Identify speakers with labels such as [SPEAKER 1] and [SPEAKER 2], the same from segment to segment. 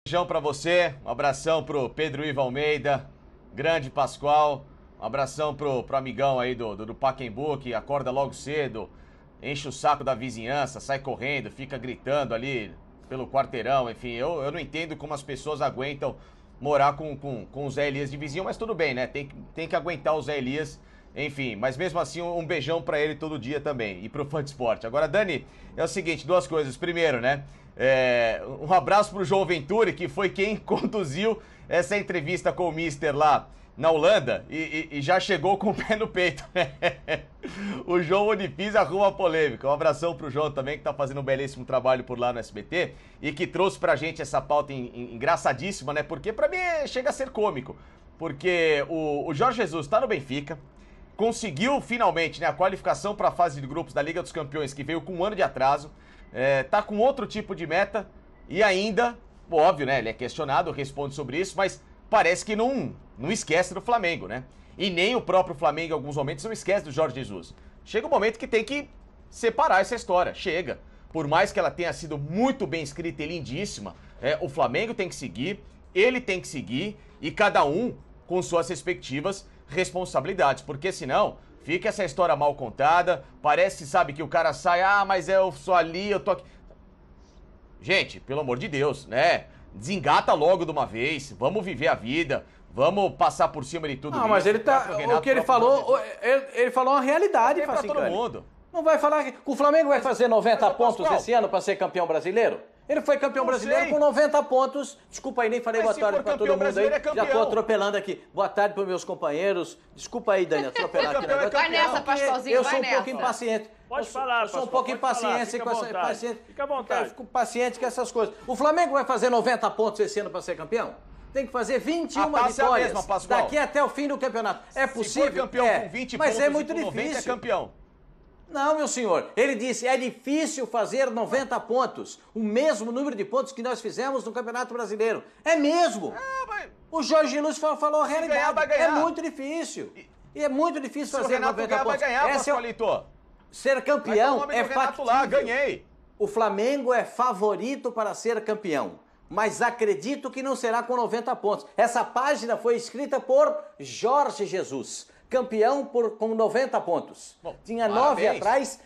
[SPEAKER 1] Beijão pra você, um abração pro Pedro Ivo Almeida, grande Pascoal, um abração pro amigão aí do Pacaembu, que acorda logo cedo, enche o saco da vizinhança, sai correndo, fica gritando ali pelo quarteirão, enfim, eu não entendo como as pessoas aguentam morar com o Zé Elias de vizinho, mas tudo bem, né, tem que aguentar o Zé Elias, enfim, mas mesmo assim um beijão pra ele todo dia também, e pro fã de esporte. Agora, Dani, é o seguinte, duas coisas, primeiro, né, um abraço pro João Venturi, que foi quem conduziu essa entrevista com o Mister lá na Holanda e já chegou com o pé no peito. O João Onipis arruma polêmica. Um abração pro João também, que tá fazendo um belíssimo trabalho por lá no SBT e que trouxe pra gente essa pauta engraçadíssima, né? Porque pra mim chega a ser cômico. Porque o Jorge Jesus tá no Benfica, conseguiu finalmente, né, a qualificação pra fase de grupos da Liga dos Campeões, que veio com um ano de atraso, tá com outro tipo de meta e ainda, óbvio, né, ele é questionado, responde sobre isso, mas parece que não esquece do Flamengo, né? E nem o próprio Flamengo, em alguns momentos, não esquece do Jorge Jesus. Chega um momento que tem que separar essa história. Chega. Por mais que ela tenha sido muito bem escrita e lindíssima, o Flamengo tem que seguir, ele tem que seguir, e cada um com suas respectivas responsabilidades. Porque senão fica essa história mal contada, parece, sabe, que o cara sai, mas eu sou ali, eu tô aqui. Gente, pelo amor de Deus, né? Desengata logo de uma vez, vamos viver a vida, vamos passar por cima de tudo isso.
[SPEAKER 2] Não, mas ele tá, o que ele falou, ele falou uma realidade,
[SPEAKER 1] pra todo mundo.
[SPEAKER 2] Não vai falar que o Flamengo vai fazer 90 pontos esse ano para ser campeão brasileiro? Ele foi campeão brasileiro com 90 pontos. Desculpa aí, nem falei boa tarde pra todo mundo aí. Já tô atropelando aqui. Boa tarde pros meus companheiros. Desculpa aí, Dani, atropelar aqui.
[SPEAKER 3] Vai nessa, Pascoalzinho, vai nessa.
[SPEAKER 2] Eu sou um pouco impaciente.
[SPEAKER 4] Pode falar,
[SPEAKER 2] eu sou um pouco impaciente com essa.
[SPEAKER 4] Fica à vontade.
[SPEAKER 2] Eu fico paciente com essas coisas. O Flamengo vai fazer 90 pontos esse ano para ser campeão? Tem que fazer 21 vitórias
[SPEAKER 1] é a mesma,
[SPEAKER 2] daqui até o fim do campeonato. É possível?
[SPEAKER 1] Se for campeão com 20
[SPEAKER 2] mas
[SPEAKER 1] pontos,
[SPEAKER 2] é muito
[SPEAKER 1] com 90
[SPEAKER 2] difícil.
[SPEAKER 1] é campeão.
[SPEAKER 2] Não, meu senhor. Ele disse, é difícil fazer 90 pontos. O mesmo número de pontos que nós fizemos no Campeonato Brasileiro. É mesmo. O Jorge Luz falou a realidade.
[SPEAKER 1] Ganhar, vai ganhar.
[SPEAKER 2] É muito difícil. E é muito difícil fazer 90 pontos.
[SPEAKER 1] Vai ganhar, Pascoalito.
[SPEAKER 2] Ser campeão é
[SPEAKER 1] factível. Lá, ganhei.
[SPEAKER 2] O Flamengo é favorito para ser campeão. Mas acredito que não será com 90 pontos. Essa página foi escrita por Jorge Jesus. Campeão com 90 pontos.
[SPEAKER 1] Bom,
[SPEAKER 2] tinha 9 atrás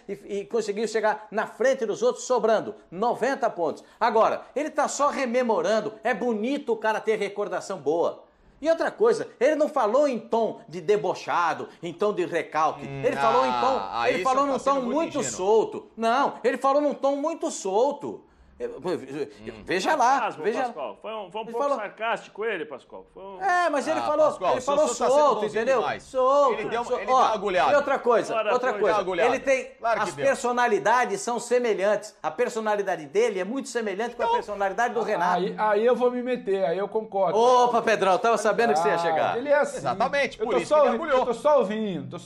[SPEAKER 2] e conseguiu chegar na frente dos outros, sobrando 90 pontos. Agora, ele tá só rememorando. É bonito o cara ter recordação boa. E outra coisa, ele não falou em tom de debochado, em tom de recalque. Ele falou em tom, ele falou num tom muito solto. Não, ele falou num tom muito solto. Veja lá, veja.
[SPEAKER 4] Pascoal. Foi um pouco sarcástico ele, Pascoal.
[SPEAKER 2] Mas ele falou,
[SPEAKER 1] Pascoal,
[SPEAKER 2] ele falou solto, entendeu?
[SPEAKER 1] Demais.
[SPEAKER 2] Solto.
[SPEAKER 1] Ele deu uma agulhada.
[SPEAKER 2] E outra coisa, ele tem,
[SPEAKER 1] claro
[SPEAKER 2] as personalidades são semelhantes. A personalidade dele é muito semelhante com a personalidade do Renato.
[SPEAKER 5] Aí eu vou me meter, aí eu concordo.
[SPEAKER 2] Opa, Pedrão, tava sabendo que você ia chegar.
[SPEAKER 5] Ele é assim.
[SPEAKER 1] Exatamente, por isso
[SPEAKER 5] que
[SPEAKER 1] ele agulhou.
[SPEAKER 5] Eu tô só ouvindo. Tô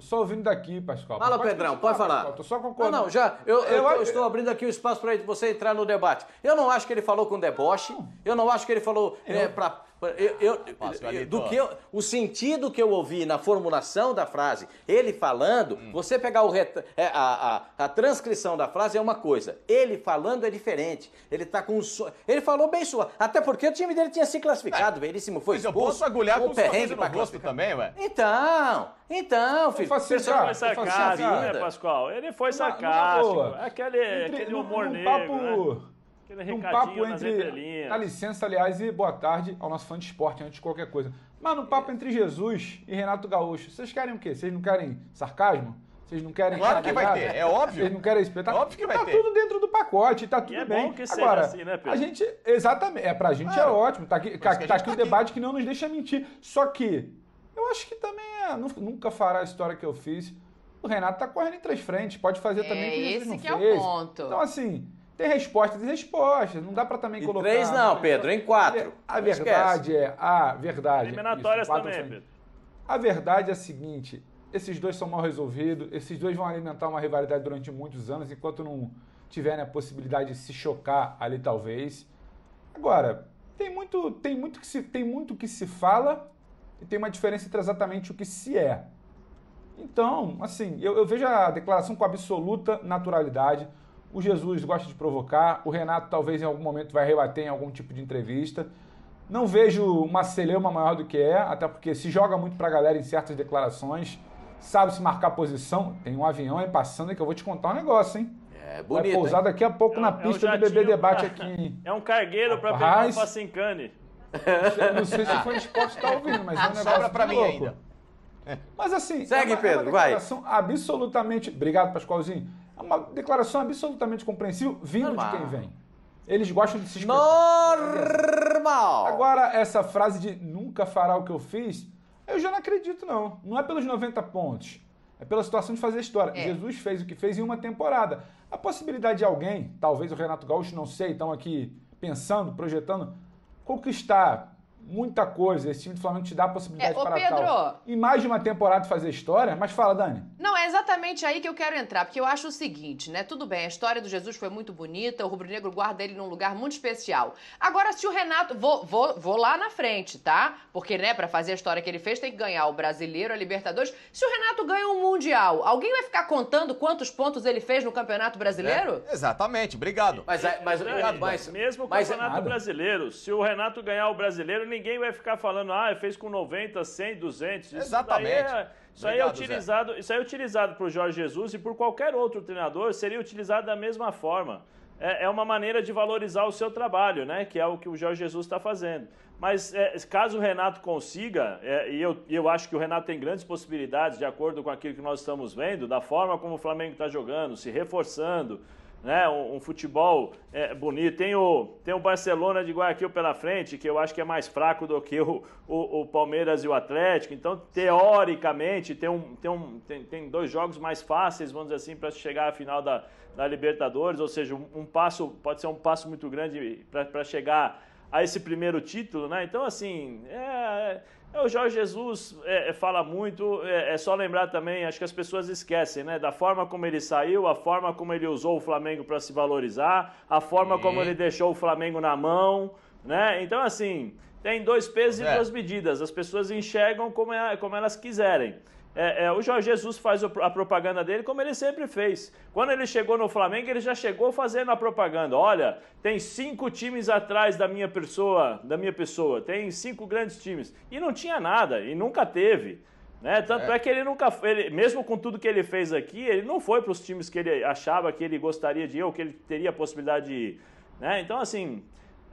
[SPEAKER 5] só ouvindo daqui, Pascoal.
[SPEAKER 2] Fala, Pedrão, pode falar.
[SPEAKER 5] Pascoal, tô só concordando.
[SPEAKER 2] Eu estou abrindo aqui o espaço para você entrar no debate. Eu não acho que ele falou com deboche. Eu não acho que ele falou o sentido que eu ouvi na formulação da frase, ele falando, você pegar a transcrição da frase é uma coisa. Ele falando é diferente. Ele tá com ele falou bem suave. Até porque o time dele tinha se classificado, Veríssimo foi expulso.
[SPEAKER 1] Mas eu posso agulhar com o
[SPEAKER 5] perrengue
[SPEAKER 1] no rosto também, ué?
[SPEAKER 2] Então, filho.
[SPEAKER 4] Ele foi sarcástico, né, Pascoal? Ele foi sarcástico. Aquele humor negro, né?
[SPEAKER 5] Um papo entre... Dá licença, aliás, e boa tarde ao nosso fã de esporte, antes de qualquer coisa. Mas no papo entre Jesus e Renato Gaúcho, vocês querem o quê? Vocês não querem sarcasmo? Vocês não querem...
[SPEAKER 1] Claro que vai ter, é óbvio.
[SPEAKER 5] Vocês não querem espetáculo?
[SPEAKER 1] Óbvio que vai ter.
[SPEAKER 5] Tá tudo dentro do pacote, tá tudo bem.
[SPEAKER 4] É bom que seja
[SPEAKER 5] agora,
[SPEAKER 4] assim, né, Pedro?
[SPEAKER 5] a gente... Exatamente, pra gente é ótimo. Tá aqui o debate que não nos deixa mentir. Só que, eu acho que também nunca fará a história que eu fiz. O Renato tá correndo em 3 frentes, pode fazer também o que Jesus não fez.
[SPEAKER 3] É o ponto.
[SPEAKER 5] Então, assim... Tem respostas e respostas, não dá pra também colocar...
[SPEAKER 2] 3 não, Pedro, em 4.
[SPEAKER 5] A verdade a verdade...
[SPEAKER 4] Eliminatórias também, Pedro.
[SPEAKER 5] A verdade é a seguinte, esses dois são mal resolvidos, esses dois vão alimentar uma rivalidade durante muitos anos, enquanto não tiverem a possibilidade de se chocar ali, talvez. Agora, tem muito que se fala e tem uma diferença entre exatamente o que se é. Então, assim, eu vejo a declaração com absoluta naturalidade. O Jesus gosta de provocar. O Renato talvez em algum momento vai rebater em algum tipo de entrevista. Não vejo uma celeuma maior do que até porque se joga muito pra galera em certas declarações. Sabe se marcar posição. Tem um avião aí passando que eu vou te contar um negócio, hein?
[SPEAKER 2] É bonito,
[SPEAKER 5] vai pousar daqui a pouco na pista do Bebê Debate aqui.
[SPEAKER 4] É um cargueiro para pegar o Pacincane.
[SPEAKER 5] Não sei se foi esporte que tá ouvindo, mas é um negócio
[SPEAKER 1] sobra pra mim
[SPEAKER 5] louco.
[SPEAKER 1] ainda.
[SPEAKER 5] Mas assim,
[SPEAKER 2] segue, Pedro,
[SPEAKER 5] uma declaração absolutamente... Obrigado, Pascoalzinho. É uma declaração absolutamente compreensível vindo de quem vem. Eles gostam de se expressar.
[SPEAKER 2] Normal!
[SPEAKER 5] Agora, essa frase de nunca fará o que eu fiz, eu já não acredito, não. Não é pelos 90 pontos. É pela situação de fazer história. Jesus fez o que fez em uma temporada. A possibilidade de alguém, talvez o Renato Gaúcho, não sei, estão aqui pensando, projetando, conquistar muita coisa. Esse time do Flamengo te dá a possibilidade para
[SPEAKER 3] Pedro,
[SPEAKER 5] tal. Em mais de uma temporada fazer história, mas fala, Dani.
[SPEAKER 3] Não, é exatamente aí que eu quero entrar, porque eu acho o seguinte, né? Tudo bem, a história do Jesus foi muito bonita, o rubro-negro guarda ele num lugar muito especial. Agora, se o Renato... Vou lá na frente, tá? Porque, né, pra fazer a história que ele fez, tem que ganhar o Brasileiro, a Libertadores. Se o Renato ganha um Mundial, alguém vai ficar contando quantos pontos ele fez no Campeonato Brasileiro?
[SPEAKER 1] Exatamente, obrigado.
[SPEAKER 4] Mas mesmo o Campeonato Brasileiro, se o Renato ganhar o Brasileiro, ninguém vai ficar falando, fez com 90, 100, 200.
[SPEAKER 1] Exatamente.
[SPEAKER 4] Isso aí é utilizado por Jorge Jesus e por qualquer outro treinador, seria utilizado da mesma forma. É uma maneira de valorizar o seu trabalho, né? Que é o que o Jorge Jesus está fazendo. Mas caso o Renato consiga, e eu acho que o Renato tem grandes possibilidades, de acordo com aquilo que nós estamos vendo, da forma como o Flamengo está jogando, se reforçando, né, um futebol bonito. Tem o Barcelona de Guayaquil pela frente, que eu acho que é mais fraco do que o Palmeiras e o Atlético. Então, teoricamente, tem 2 jogos mais fáceis, vamos dizer assim, para chegar à final da Libertadores. Ou seja, pode ser um passo muito grande para chegar a esse primeiro título, né? Então, assim, o Jorge Jesus fala muito, é só lembrar também, acho que as pessoas esquecem, né? Da forma como ele saiu, a forma como ele usou o Flamengo para se valorizar, a forma como ele deixou o Flamengo na mão, né? Então, assim, tem 2 pesos e 2 medidas, as pessoas enxergam como elas quiserem. O Jorge Jesus faz a propaganda dele como ele sempre fez. Quando ele chegou no Flamengo, ele já chegou fazendo a propaganda. Olha, tem 5 times atrás da minha pessoa, tem 5 grandes times. E não tinha nada, e nunca teve. Né? Tanto é que ele nunca, mesmo com tudo que ele fez aqui, ele não foi para os times que ele achava que ele gostaria de ir, ou que ele teria a possibilidade de ir. Né? Então, assim...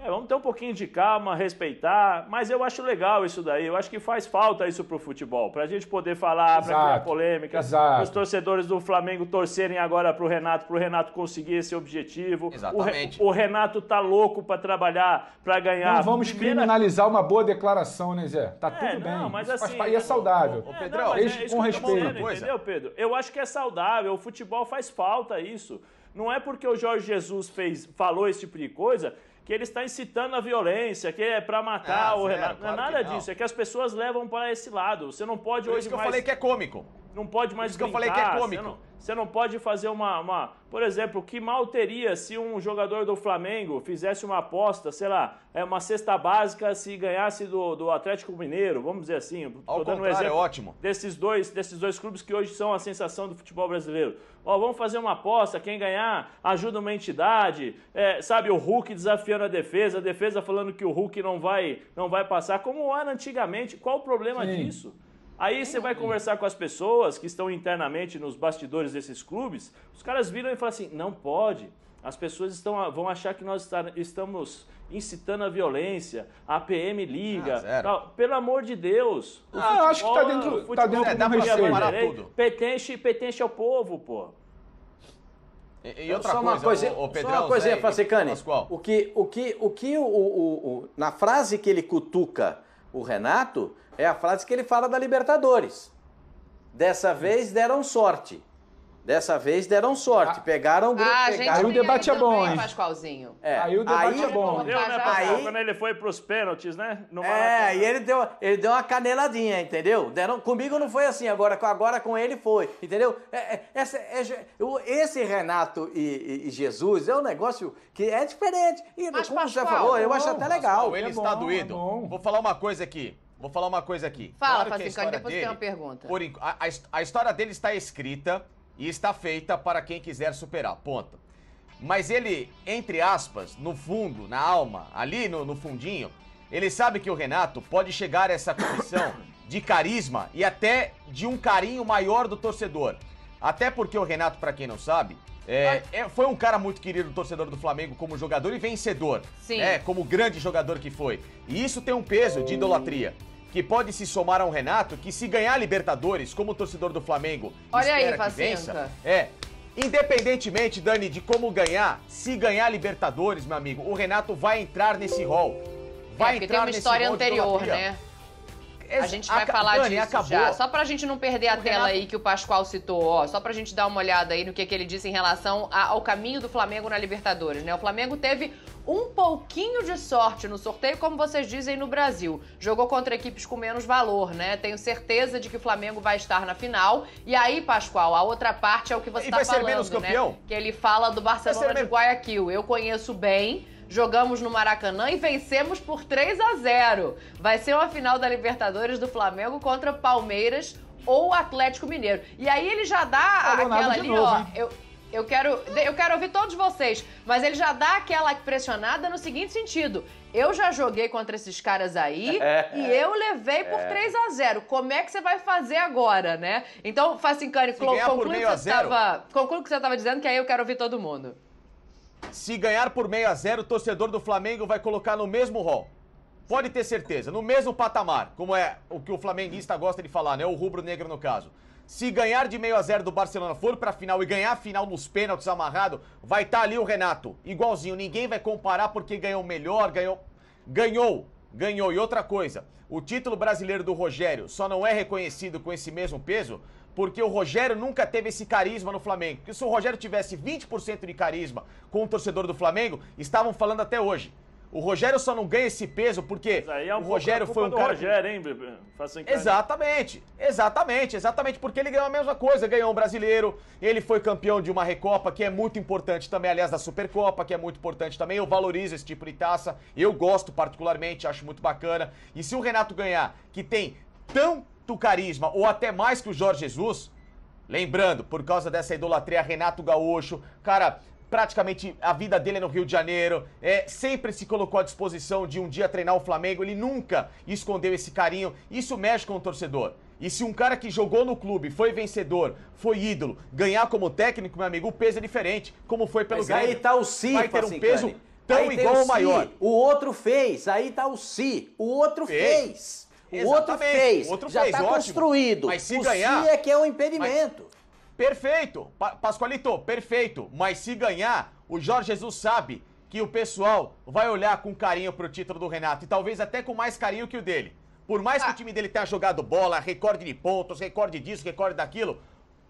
[SPEAKER 4] vamos ter um pouquinho de calma, respeitar, mas eu acho legal isso daí, eu acho que faz falta isso pro futebol, pra gente poder falar, pra criar polêmica, os torcedores do Flamengo torcerem agora pro Renato conseguir esse objetivo.
[SPEAKER 1] Exatamente.
[SPEAKER 4] O Renato tá louco pra trabalhar, pra ganhar.
[SPEAKER 5] Não vamos criminalizar uma boa declaração, né, Zé? Tá tudo bem,
[SPEAKER 4] mas assim,
[SPEAKER 5] e é saudável.
[SPEAKER 1] Pedrão,
[SPEAKER 5] com respeito.
[SPEAKER 4] Entendeu, Pedro? Eu acho que é saudável, o futebol faz falta isso. Não é porque o Jorge Jesus falou esse tipo de coisa que ele está incitando a violência, que é para matar o Renato. Não é nada disso, é que as pessoas levam para esse lado. Você não pode hoje mais...
[SPEAKER 1] Por isso que eu falei que é cômico.
[SPEAKER 4] Não pode mais brincar.
[SPEAKER 1] Por isso que eu falei que é cômico.
[SPEAKER 4] Você não pode fazer Por exemplo, que mal teria se um jogador do Flamengo fizesse uma aposta, sei lá, uma cesta básica se ganhasse do Atlético Mineiro, vamos dizer assim.
[SPEAKER 1] Ao contrário, é ótimo.
[SPEAKER 4] Desses dois clubes que hoje são a sensação do futebol brasileiro. Vamos fazer uma aposta, quem ganhar ajuda uma entidade, sabe, o Hulk desafiando a defesa falando que o Hulk não vai passar, como era antigamente. Qual o problema disso? Aí você vai conversar com as pessoas que estão internamente nos bastidores desses clubes, os caras viram e falam assim, não pode, as pessoas vão achar que nós estamos incitando a violência, a PM liga, pelo amor de Deus.
[SPEAKER 5] Eu acho que tá dentro
[SPEAKER 1] do respeito.
[SPEAKER 4] Pertence ao povo, pô.
[SPEAKER 1] E outra coisa,
[SPEAKER 2] Pedrão, só uma coisinha, Facicani, na frase que ele cutuca o Renato, é a frase que ele fala da Libertadores. Dessa vez deram sorte. Pegaram o grupo.
[SPEAKER 5] Aí o debate é bom, hein?
[SPEAKER 3] Pascoalzinho.
[SPEAKER 5] Aí o debate é bom.
[SPEAKER 4] Deu, né, quando ele foi pros pênaltis, né?
[SPEAKER 2] E ele deu uma caneladinha, entendeu? Comigo não foi assim, agora com ele foi, entendeu? Esse Renato e Jesus é um negócio que é diferente. E
[SPEAKER 3] mas,
[SPEAKER 2] como
[SPEAKER 3] Pascoal,
[SPEAKER 2] você falou, eu acho até legal.
[SPEAKER 1] Ele está doído. Vou falar uma coisa aqui.
[SPEAKER 3] Fala, Facicani, depois tem uma pergunta.
[SPEAKER 1] A história dele está escrita e está feita para quem quiser superar, ponto. mas ele, entre aspas, no fundo, na alma, ali no fundinho, ele sabe que o Renato pode chegar a essa condição de carisma e até de um carinho maior do torcedor. Até porque o Renato, pra quem não sabe, foi um cara muito querido do torcedor do Flamengo como jogador e vencedor.
[SPEAKER 3] Sim.
[SPEAKER 1] Como grande jogador que foi. E isso tem um peso de idolatria, que pode se somar a um Renato que, se ganhar a Libertadores, como torcedor do Flamengo,
[SPEAKER 3] olha aí,
[SPEAKER 1] espera que vença, independentemente, Dani, de como ganhar, se ganhar a Libertadores, meu amigo, o Renato vai entrar nesse rol. Vai
[SPEAKER 3] porque
[SPEAKER 1] entrar
[SPEAKER 3] tem uma
[SPEAKER 1] nesse
[SPEAKER 3] história
[SPEAKER 1] rol de
[SPEAKER 3] anterior,
[SPEAKER 1] idolatria.
[SPEAKER 3] né? A gente vai falar
[SPEAKER 1] Dani,
[SPEAKER 3] disso
[SPEAKER 1] acabou.
[SPEAKER 3] já. Só pra gente não perder a tela
[SPEAKER 1] Renato...
[SPEAKER 3] aí que o Pascoal citou, ó. Só pra gente dar uma olhada aí no que ele disse em relação ao caminho do Flamengo na Libertadores, né? O Flamengo teve um pouquinho de sorte no sorteio, como vocês dizem, no Brasil. Jogou contra equipes com menos valor, né? Tenho certeza de que o Flamengo vai estar na final. E aí, Pascoal, a outra parte é o que você tá falando,
[SPEAKER 1] ser menos campeão?
[SPEAKER 3] né? Que ele fala do Barcelona de Guayaquil. Eu conheço bem. Jogamos no Maracanã e vencemos por 3-0. Vai ser uma final da Libertadores do Flamengo contra Palmeiras ou Atlético Mineiro. E aí ele já dá aquela ali,
[SPEAKER 5] novo,
[SPEAKER 3] ó. Eu quero ouvir todos vocês, mas ele já dá aquela pressionada no seguinte sentido. Eu já joguei contra esses caras aí e eu levei por 3-0. Como é que você vai fazer agora, né? Então, Facincani, conclui o que você estava dizendo, que aí eu quero ouvir todo mundo.
[SPEAKER 1] Se ganhar por 6-0, o torcedor do Flamengo vai colocar no mesmo rol. Pode ter certeza, no mesmo patamar, como é o que o flamenguista gosta de falar, né? O rubro-negro no caso. Se ganhar de 6-0 do Barcelona, for pra final e ganhar a final nos pênaltis amarrado, vai estar ali o Renato, igualzinho. Ninguém vai comparar porque ganhou melhor, ganhou. E outra coisa, o título brasileiro do Rogério só não é reconhecido com esse mesmo peso porque o Rogério nunca teve esse carisma no Flamengo. Porque se o Rogério tivesse 20% de carisma com o torcedor do Flamengo, estavam falando até hoje. O Rogério só não ganha esse peso porque o Rogério foi um cara...
[SPEAKER 4] Rogério, hein?
[SPEAKER 1] Exatamente, porque ele ganhou a mesma coisa, ganhou um brasileiro, ele foi campeão de uma Recopa, que é muito importante também, aliás, da Supercopa, que é muito importante também, eu valorizo esse tipo de taça, eu gosto particularmente, acho muito bacana, e se o Renato ganhar, que tem tanto carisma, ou até mais que o Jorge Jesus, lembrando, por causa dessa idolatria, Renato Gaúcho, cara... Praticamente a vida dele é no Rio de Janeiro, sempre se colocou à disposição de um dia treinar o Flamengo, ele nunca escondeu esse carinho, isso mexe com o torcedor. E se um cara que jogou no clube, foi vencedor, foi ídolo, ganhar como técnico, meu amigo, o peso é diferente, como foi pelo Grêmio.
[SPEAKER 2] Aí tá o si,
[SPEAKER 1] vai ter um peso tão igual ou maior.
[SPEAKER 2] O outro fez, aí tá o si, o outro fez. O outro fez, já tá construído.
[SPEAKER 1] Mas se ganhar...
[SPEAKER 2] O si é que é um impedimento.
[SPEAKER 1] Perfeito, Pascoalito, perfeito. Mas se ganhar, o Jorge Jesus sabe que o pessoal vai olhar com carinho pro título do Renato. E talvez até com mais carinho que o dele. Por mais que o time dele tenha jogado bola, recorde de pontos, recorde disso, recorde daquilo,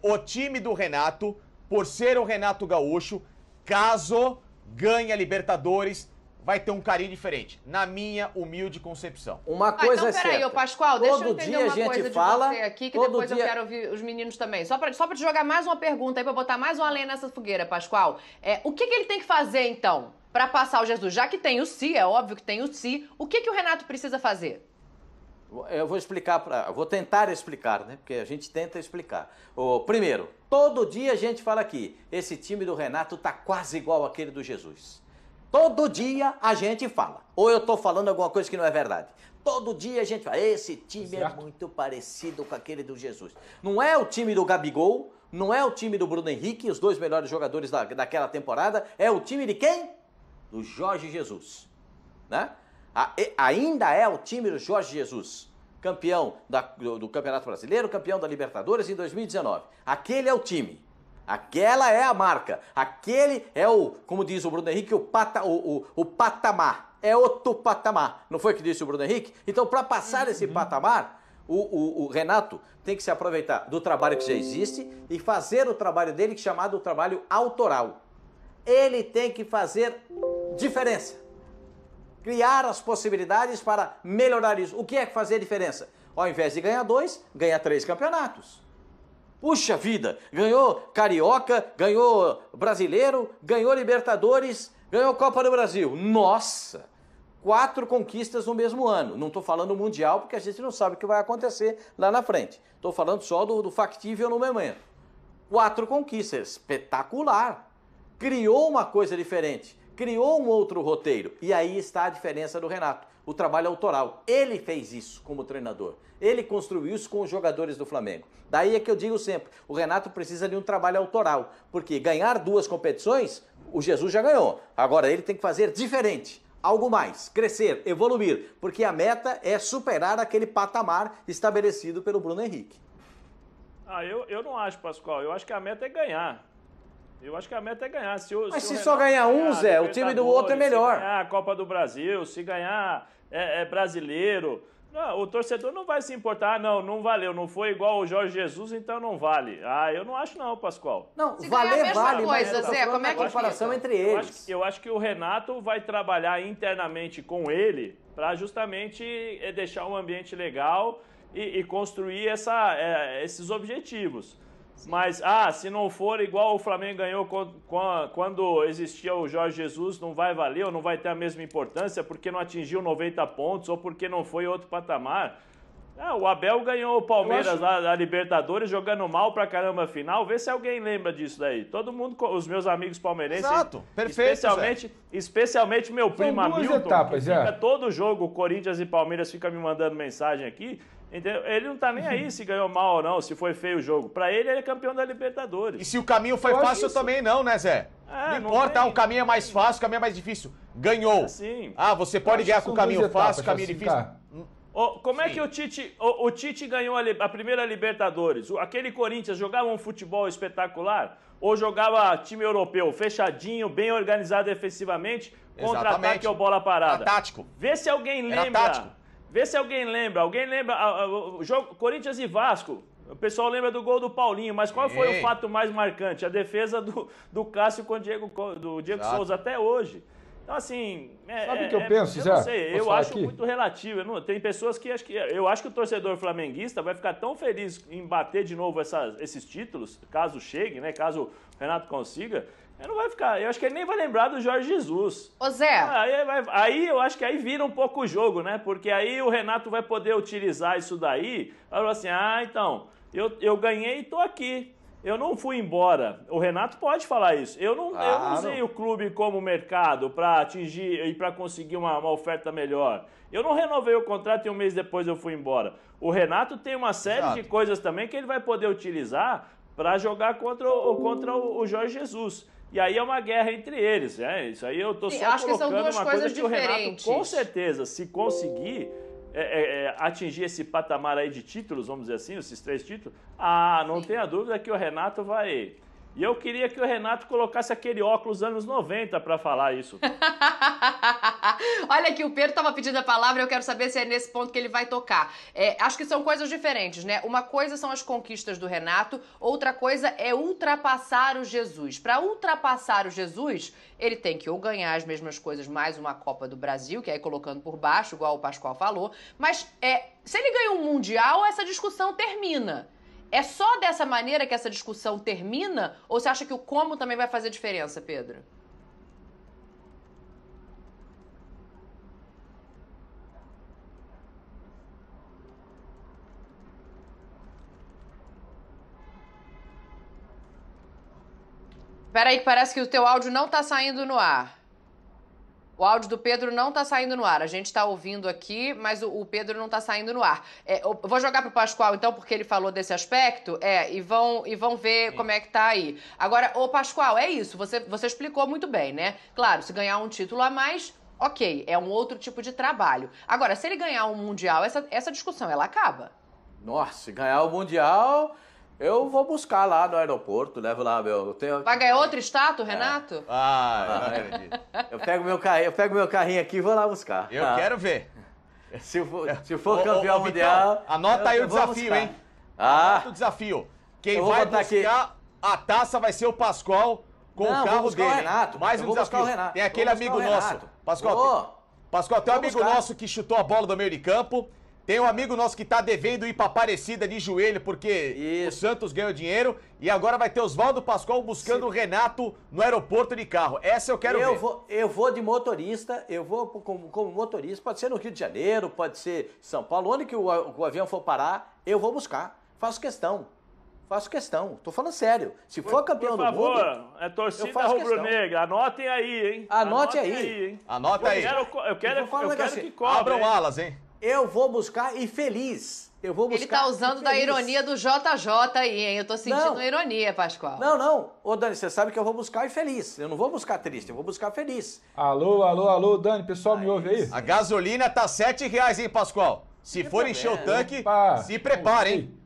[SPEAKER 1] o time do Renato, por ser o Renato Gaúcho, caso ganhe a Libertadores, vai ter um carinho diferente, na minha humilde concepção.
[SPEAKER 2] Uma coisa
[SPEAKER 3] então, peraí, Pascoal, deixa eu entender uma coisa de você aqui, que depois eu quero ouvir os meninos também. Só pra te jogar mais uma pergunta aí, pra botar mais uma lenha nessa fogueira, Pascoal. O que ele tem que fazer, então, pra passar o Jesus? Já que tem o si, é óbvio que tem o si, o que o Renato precisa fazer?
[SPEAKER 2] Eu vou explicar, vou tentar explicar, né? Porque a gente tenta explicar. Primeiro, todo dia a gente fala aqui, esse time do Renato tá quase igual àquele do Jesus. Todo dia a gente fala. Ou eu tô falando alguma coisa que não é verdade. Todo dia a gente fala, esse time é muito parecido com aquele do Jesus. Não é o time do Gabigol, não é o time do Bruno Henrique, os dois melhores jogadores daquela temporada. É o time de quem? Do Jorge Jesus. Né? Ainda é o time do Jorge Jesus. Campeão do Campeonato Brasileiro, campeão da Libertadores em 2019. Aquele é o time. Aquela é a marca. Aquele é como diz o Bruno Henrique, o patamar. É outro patamar. Não foi o que disse o Bruno Henrique? Então, para passar esse patamar, o Renato tem que se aproveitar do trabalho que já existe e fazer o trabalho dele, chamado o trabalho autoral. Ele tem que fazer diferença. Criar as possibilidades para melhorar isso. O que é fazer diferença? Ao invés de ganhar 2, ganha 3 campeonatos. Puxa vida, ganhou Carioca, ganhou Brasileiro, ganhou Libertadores, ganhou Copa do Brasil. Nossa, 4 conquistas no mesmo ano. Não estou falando Mundial, porque a gente não sabe o que vai acontecer lá na frente. Estou falando só do factível no momento. 4 conquistas, espetacular. criou uma coisa diferente, criou um outro roteiro. E aí está a diferença do Renato, o trabalho autoral. Ele fez isso como treinador. Ele construiu isso com os jogadores do Flamengo. Daí é que eu digo sempre, o Renato precisa de um trabalho autoral, porque ganhar 2 competições, o Jesus já ganhou. Agora ele tem que fazer diferente, algo mais, crescer, evoluir, porque a meta é superar aquele patamar estabelecido pelo Bruno Henrique.
[SPEAKER 4] Eu não acho, Pascoal. Eu acho que a meta é ganhar. Eu acho que a meta é ganhar.
[SPEAKER 2] Mas se só ganhar um, Zé, o time do outro é melhor.
[SPEAKER 4] Se ganhar a Copa do Brasil, se ganhar brasileiro... Não, o torcedor não vai se importar, não valeu, não foi igual o Jorge Jesus, então não vale. Eu não acho não, Pascoal.
[SPEAKER 2] Não,
[SPEAKER 3] se
[SPEAKER 2] valer vale,
[SPEAKER 3] coisa,
[SPEAKER 2] mas
[SPEAKER 3] Zé, como é que
[SPEAKER 2] comparação entre eles?
[SPEAKER 4] Eu acho que o Renato vai trabalhar internamente com ele para justamente deixar um ambiente legal e construir esses objetivos. Mas, se não for igual o Flamengo ganhou quando existia o Jorge Jesus, não vai valer ou não vai ter a mesma importância porque não atingiu 90 pontos ou porque não foi outro patamar. O Abel ganhou o Palmeiras lá da Libertadores jogando mal pra caramba a final. Vê se alguém lembra disso daí. Todo mundo, os meus amigos palmeirenses.
[SPEAKER 1] Exato, perfeito.
[SPEAKER 4] Especialmente meu primo Hamilton,
[SPEAKER 5] etapas,
[SPEAKER 4] que fica todo jogo, Corinthians e Palmeiras fica me mandando mensagem aqui. Entendeu? Ele não tá nem aí se ganhou mal ou não, se foi feio o jogo. Pra ele é campeão da Libertadores.
[SPEAKER 1] E se o caminho foi fácil, também não, né, Zé? Não importa, o caminho é mais fácil, o caminho é mais difícil. Ganhou.
[SPEAKER 4] Sim.
[SPEAKER 1] Você pode ganhar com o caminho fácil, o caminho difícil.
[SPEAKER 4] Como é que o Tite ganhou a primeira Libertadores? Aquele Corinthians jogava um futebol espetacular? Ou jogava time europeu, fechadinho, bem organizado defensivamente, contra-ataque ou bola parada?
[SPEAKER 1] Era tático.
[SPEAKER 4] Vê se alguém lembra. Vê se alguém lembra. Alguém lembra o jogo Corinthians e Vasco? O pessoal lembra do gol do Paulinho, mas qual foi o fato mais marcante? A defesa do Cássio com do Diego Souza até hoje. Então, assim...
[SPEAKER 5] Sabe o que eu penso, Zé?
[SPEAKER 4] Eu não sei, eu acho muito relativo. Tem pessoas que eu acho que o torcedor flamenguista vai ficar tão feliz em bater de novo esses títulos, caso chegue, né? Caso o Renato consiga, não vai ficar. Eu acho que ele nem vai lembrar do Jorge Jesus.
[SPEAKER 3] Ô, Zé.
[SPEAKER 4] Aí eu acho que aí vira um pouco o jogo, né? Porque aí o Renato vai poder utilizar isso daí. Falar assim, então, eu ganhei e tô aqui. Eu não fui embora. O Renato pode falar isso. Eu não usei o clube como mercado para atingir e para conseguir uma oferta melhor. Eu não renovei o contrato e um mês depois eu fui embora. O Renato tem uma série de coisas também que ele vai poder utilizar para jogar contra o Jorge Jesus. E aí é uma guerra entre eles. Isso aí eu tô só colocando uma coisa que o Renato, com certeza, se conseguir... atingir esse patamar aí de títulos, vamos dizer assim, esses 3 títulos, não tenha dúvida que o Renato vai... E eu queria que o Renato colocasse aquele óculos anos 90 para falar isso.
[SPEAKER 3] Olha aqui, o Pedro estava pedindo a palavra, eu quero saber se é nesse ponto que ele vai tocar. Acho que são coisas diferentes, né? Uma coisa são as conquistas do Renato, outra coisa é ultrapassar o Jesus. Para ultrapassar o Jesus, ele tem que ou ganhar as mesmas coisas, mais uma Copa do Brasil, que aí colocando por baixo, igual o Pascoal falou, mas se ele ganha um Mundial, essa discussão termina. É só dessa maneira que essa discussão termina? Ou você acha que o como também vai fazer diferença, Pedro? Peraí, que parece que o teu áudio não tá saindo no ar. O áudio do Pedro não tá saindo no ar. A gente tá ouvindo aqui, mas o Pedro não tá saindo no ar. Eu vou jogar pro Pascoal, então, porque ele falou desse aspecto, e vão ver como é que tá aí. Agora, ô Pascoal, é isso, você explicou muito bem, né? Claro, se ganhar um título a mais, ok, é um outro tipo de trabalho. Agora, se ele ganhar um Mundial, essa discussão, ela acaba.
[SPEAKER 2] Nossa, se ganhar o Mundial... Eu vou buscar lá no aeroporto, levo lá meu...
[SPEAKER 3] Vai ganhar outra estátua, Renato?
[SPEAKER 1] Eu não acredito.
[SPEAKER 2] Eu pego meu carrinho aqui e vou lá buscar.
[SPEAKER 1] Eu quero ver.
[SPEAKER 2] Se for campeão mundial...
[SPEAKER 1] Vitão, anota aí o desafio, hein? Anota o desafio. Quem vai buscar a taça vai ser o Pascoal com o carro dele.
[SPEAKER 2] Renato.
[SPEAKER 1] Mais um desafio. Tem aquele amigo nosso. Pascoal, tem um amigo nosso que chutou a bola do meio de campo. Tem um amigo nosso que tá devendo ir pra Aparecida de joelho porque o Santos ganhou dinheiro. E agora vai ter Oswaldo Pascoal buscando o Renato no aeroporto de carro. Essa eu quero ver.
[SPEAKER 2] Eu vou de motorista, eu vou como motorista. Pode ser no Rio de Janeiro, pode ser São Paulo. Onde que o avião for parar, eu vou buscar. Faço questão. Faço questão. Tô falando sério. Se for campeão do mundo...
[SPEAKER 4] Por favor, é torcida rubro-negra. Anotem aí, hein?
[SPEAKER 2] Anote aí.
[SPEAKER 4] Hein?
[SPEAKER 1] Anota aí.
[SPEAKER 4] Eu quero que cobre.
[SPEAKER 1] Abram alas, hein?
[SPEAKER 2] Eu vou buscar e feliz. Eu vou buscar.
[SPEAKER 3] Ele tá usando da ironia do JJ aí, hein? Eu tô sentindo ironia, Pascoal.
[SPEAKER 2] Não. Ô, Dani, você sabe que eu vou buscar e feliz. Eu não vou buscar triste, eu vou buscar feliz.
[SPEAKER 5] Alô, Dani, pessoal, me ouve aí?
[SPEAKER 1] A gasolina tá R$7, hein, Pascoal? Se for encher o tanque, se prepare, hein?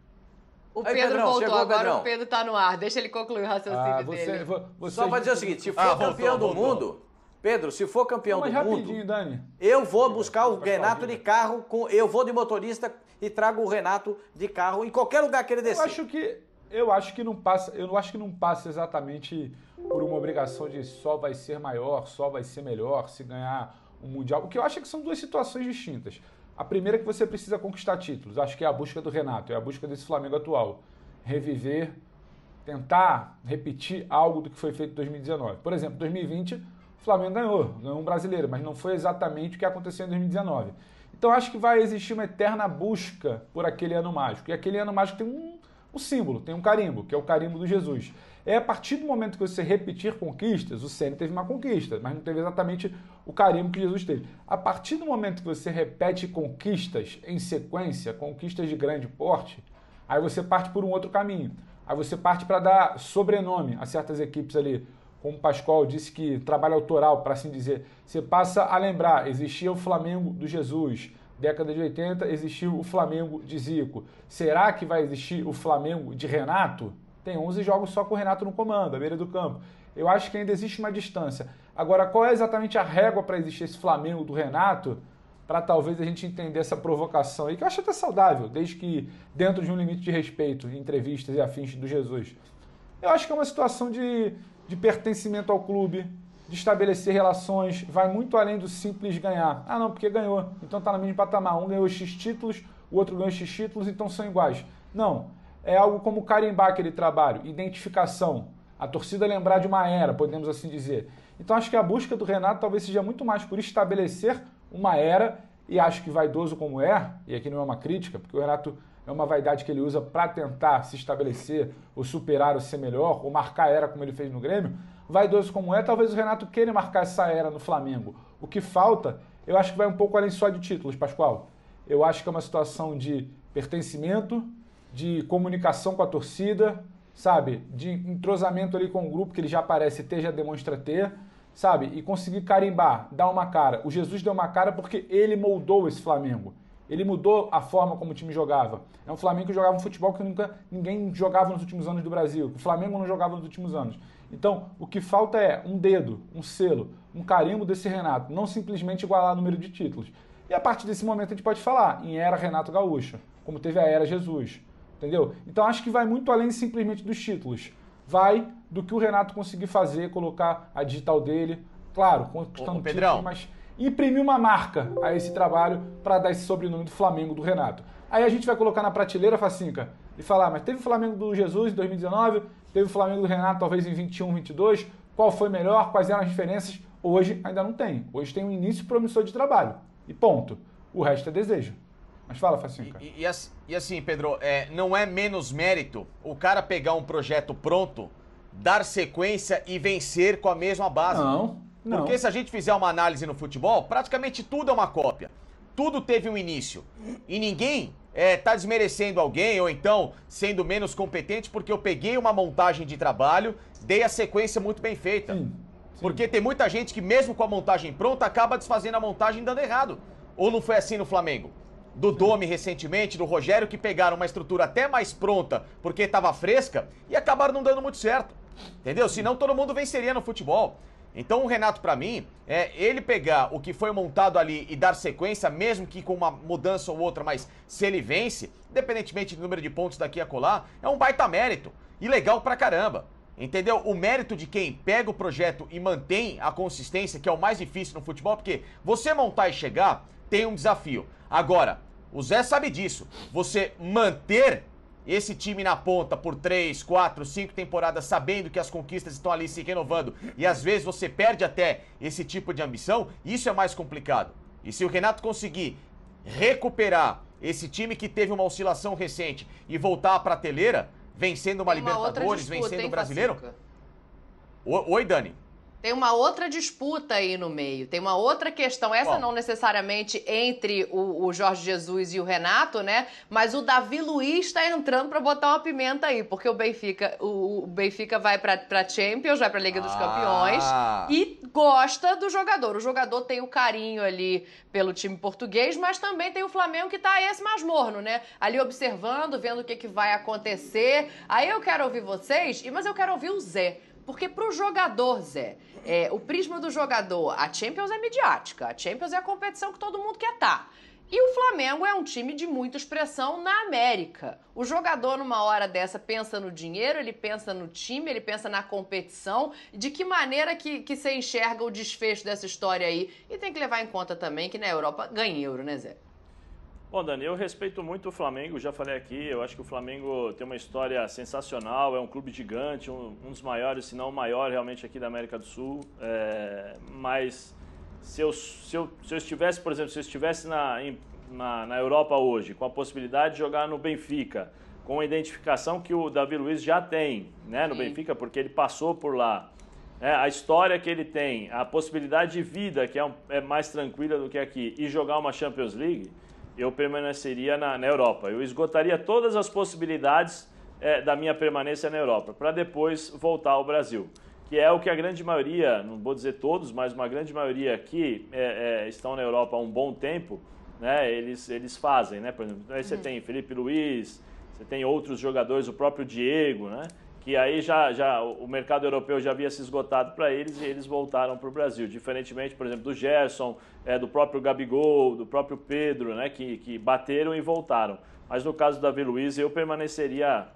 [SPEAKER 3] O
[SPEAKER 2] Aí,
[SPEAKER 3] Pedro
[SPEAKER 2] Pedrão,
[SPEAKER 3] voltou,
[SPEAKER 2] chegou,
[SPEAKER 3] agora
[SPEAKER 2] Pedrão.
[SPEAKER 3] o Pedro tá no ar. Deixa ele concluir o raciocínio dele.
[SPEAKER 2] Só pra dizer o seguinte, se for campeão do mundo... Pedro, se for campeão do mundo...
[SPEAKER 5] rapidinho, Dani.
[SPEAKER 2] Eu vou buscar o Renato de carro, eu vou de motorista e trago o Renato de carro em qualquer lugar que ele descer.
[SPEAKER 5] Eu acho que não passa exatamente por uma obrigação de só vai ser maior, só vai ser melhor se ganhar um Mundial. O que eu acho é que são duas situações distintas. A primeira é que você precisa conquistar títulos. Acho que é a busca do Renato, é a busca desse Flamengo atual. Reviver, tentar repetir algo do que foi feito em 2019. Por exemplo, 2020... o Flamengo ganhou um brasileiro, mas não foi exatamente o que aconteceu em 2019. Então acho que vai existir uma eterna busca por aquele ano mágico. E aquele ano mágico tem um símbolo, tem um carimbo, que é o carimbo do Jesus. É a partir do momento que você repetir conquistas, o Ceni teve uma conquista, mas não teve exatamente o carimbo que Jesus teve. A partir do momento que você repete conquistas em sequência, conquistas de grande porte, aí você parte por um outro caminho. Aí você parte para dar sobrenome a certas equipes ali. Como o Pascoal disse que trabalho autoral, para assim dizer, você passa a lembrar, existia o Flamengo do Jesus, década de 80 existiu o Flamengo de Zico. Será que vai existir o Flamengo de Renato? Tem 11 jogos só com o Renato no comando, à beira do campo. Eu acho que ainda existe uma distância. Agora, qual é exatamente a régua para existir esse Flamengo do Renato? Para talvez a gente entender essa provocação aí, que eu acho até saudável, desde que dentro de um limite de respeito, em entrevistas e afins do Jesus. Eu acho que é uma situação de pertencimento ao clube, de estabelecer relações, vai muito além do simples ganhar. Ah, não, porque ganhou, então tá no mesmo patamar. Um ganhou X títulos, o outro ganhou X títulos, então são iguais. Não, é algo como carimbar aquele trabalho, identificação, a torcida lembrar de uma era, podemos assim dizer. Então acho que a busca do Renato talvez seja muito mais por estabelecer uma era, e acho que vaidoso como é, e aqui não é uma crítica, porque o Renato é uma vaidade que ele usa para tentar se estabelecer, ou superar, ou ser melhor, ou marcar a era como ele fez no Grêmio. Vaidoso como é, talvez o Renato queira marcar essa era no Flamengo. O que falta, eu acho que vai um pouco além só de títulos, Pascoal. Eu acho que é uma situação de pertencimento, de comunicação com a torcida, sabe? De entrosamento ali com o grupo que ele já parece ter, já demonstra ter, sabe? E conseguir carimbar, dar uma cara. O Jesus deu uma cara porque ele moldou esse Flamengo. Ele mudou a forma como o time jogava. É um Flamengo que jogava um futebol que ninguém jogava nos últimos anos do Brasil. O Flamengo não jogava nos últimos anos. Então, o que falta é um dedo, um selo, um carimbo desse Renato. Não simplesmente igualar o número de títulos. E a partir desse momento a gente pode falar em era Renato Gaúcho, como teve a era Jesus. Entendeu? Então, acho que vai muito além simplesmente dos títulos. Vai do que o Renato conseguir fazer, colocar a digital dele. Claro, conquistando títulos, mas imprimir uma marca a esse trabalho para dar esse sobrenome do Flamengo do Renato. Aí a gente vai colocar na prateleira, Facinca, e falar, mas teve o Flamengo do Jesus em 2019, teve o Flamengo do Renato talvez em 21, 22, qual foi melhor, quais eram as diferenças? Hoje ainda não tem. Hoje tem um início promissor de trabalho. E ponto. O resto é desejo. Mas fala, Facinca.
[SPEAKER 1] E assim, Pedro, não é menos mérito o cara pegar um projeto pronto, dar sequência e vencer com a mesma base.
[SPEAKER 5] Não.
[SPEAKER 1] Porque se a gente fizer uma análise no futebol, praticamente tudo é uma cópia. Tudo teve um início. E ninguém tá desmerecendo alguém ou então sendo menos competente porque eu peguei uma montagem de trabalho, dei a sequência muito bem feita. Sim. Porque tem muita gente que mesmo com a montagem pronta acaba desfazendo a montagem dando errado. Ou não foi assim no Flamengo? Do Domi recentemente, do Rogério, que pegaram uma estrutura até mais pronta porque estava fresca e acabaram não dando muito certo. Entendeu? Senão todo mundo venceria no futebol. Então o Renato, pra mim, ele pegar o que foi montado ali e dar sequência, mesmo que com uma mudança ou outra, mas se ele vence, independentemente do número de pontos daqui a colar, é um baita mérito. E legal pra caramba. Entendeu? O mérito de quem pega o projeto e mantém a consistência, que é o mais difícil no futebol, porque você montar e chegar tem um desafio. Agora, o Zé sabe disso. Você manter esse time na ponta por 3, 4, 5 temporadas, sabendo que as conquistas estão ali se renovando, e às vezes você perde até esse tipo de ambição, isso é mais complicado. E se o Renato conseguir recuperar esse time que teve uma oscilação recente e voltar à prateleira, vencendo uma Libertadores, vencendo o Brasileiro? Oi, Dani.
[SPEAKER 3] Tem uma outra disputa aí no meio, tem uma outra questão, essa não necessariamente entre o Jorge Jesus e o Renato, né? Mas o Davi Luiz está entrando para botar uma pimenta aí, porque o Benfica vai para Champions, vai para a Liga dos Campeões e gosta do jogador. O jogador tem o carinho ali pelo time português, mas também tem o Flamengo que tá esse mais morno, né? Ali observando, vendo o que vai acontecer. Aí eu quero ouvir vocês, mas eu quero ouvir o Zé. Porque pro jogador, Zé, o prisma do jogador, a Champions é midiática, a Champions é a competição que todo mundo quer estar. E o Flamengo é um time de muita expressão na América. O jogador, numa hora dessa, pensa no dinheiro, ele pensa no time, ele pensa na competição. De que maneira que você enxerga o desfecho dessa história aí? E tem que levar em conta também que na Europa ganha euro, né, Zé?
[SPEAKER 4] Bom, Dani, eu respeito muito o Flamengo, já falei aqui, eu acho que o Flamengo tem uma história sensacional, é um clube gigante, um dos maiores, se não o maior realmente aqui da América do Sul, mas se eu estivesse, por exemplo, se eu estivesse na Europa hoje, com a possibilidade de jogar no Benfica, com a identificação que o Davi Luiz já tem, né, no Benfica, porque ele passou por lá, a história que ele tem, a possibilidade de vida que é mais tranquila do que aqui, e jogar uma Champions League, eu permaneceria na Europa. Eu esgotaria todas as possibilidades da minha permanência na Europa, para depois voltar ao Brasil. Que é o que a grande maioria, não vou dizer todos, mas uma grande maioria que estão na Europa há um bom tempo, né, eles fazem. Né? Por exemplo, aí você tem Felipe Luiz, você tem outros jogadores, o próprio Diego, né? Que aí já o mercado europeu já havia se esgotado para eles e eles voltaram para o Brasil. Diferentemente, por exemplo, do Gerson, do próprio Gabigol, do próprio Pedro, né, que bateram e voltaram. Mas no caso do Davi Luiz, eu permaneceria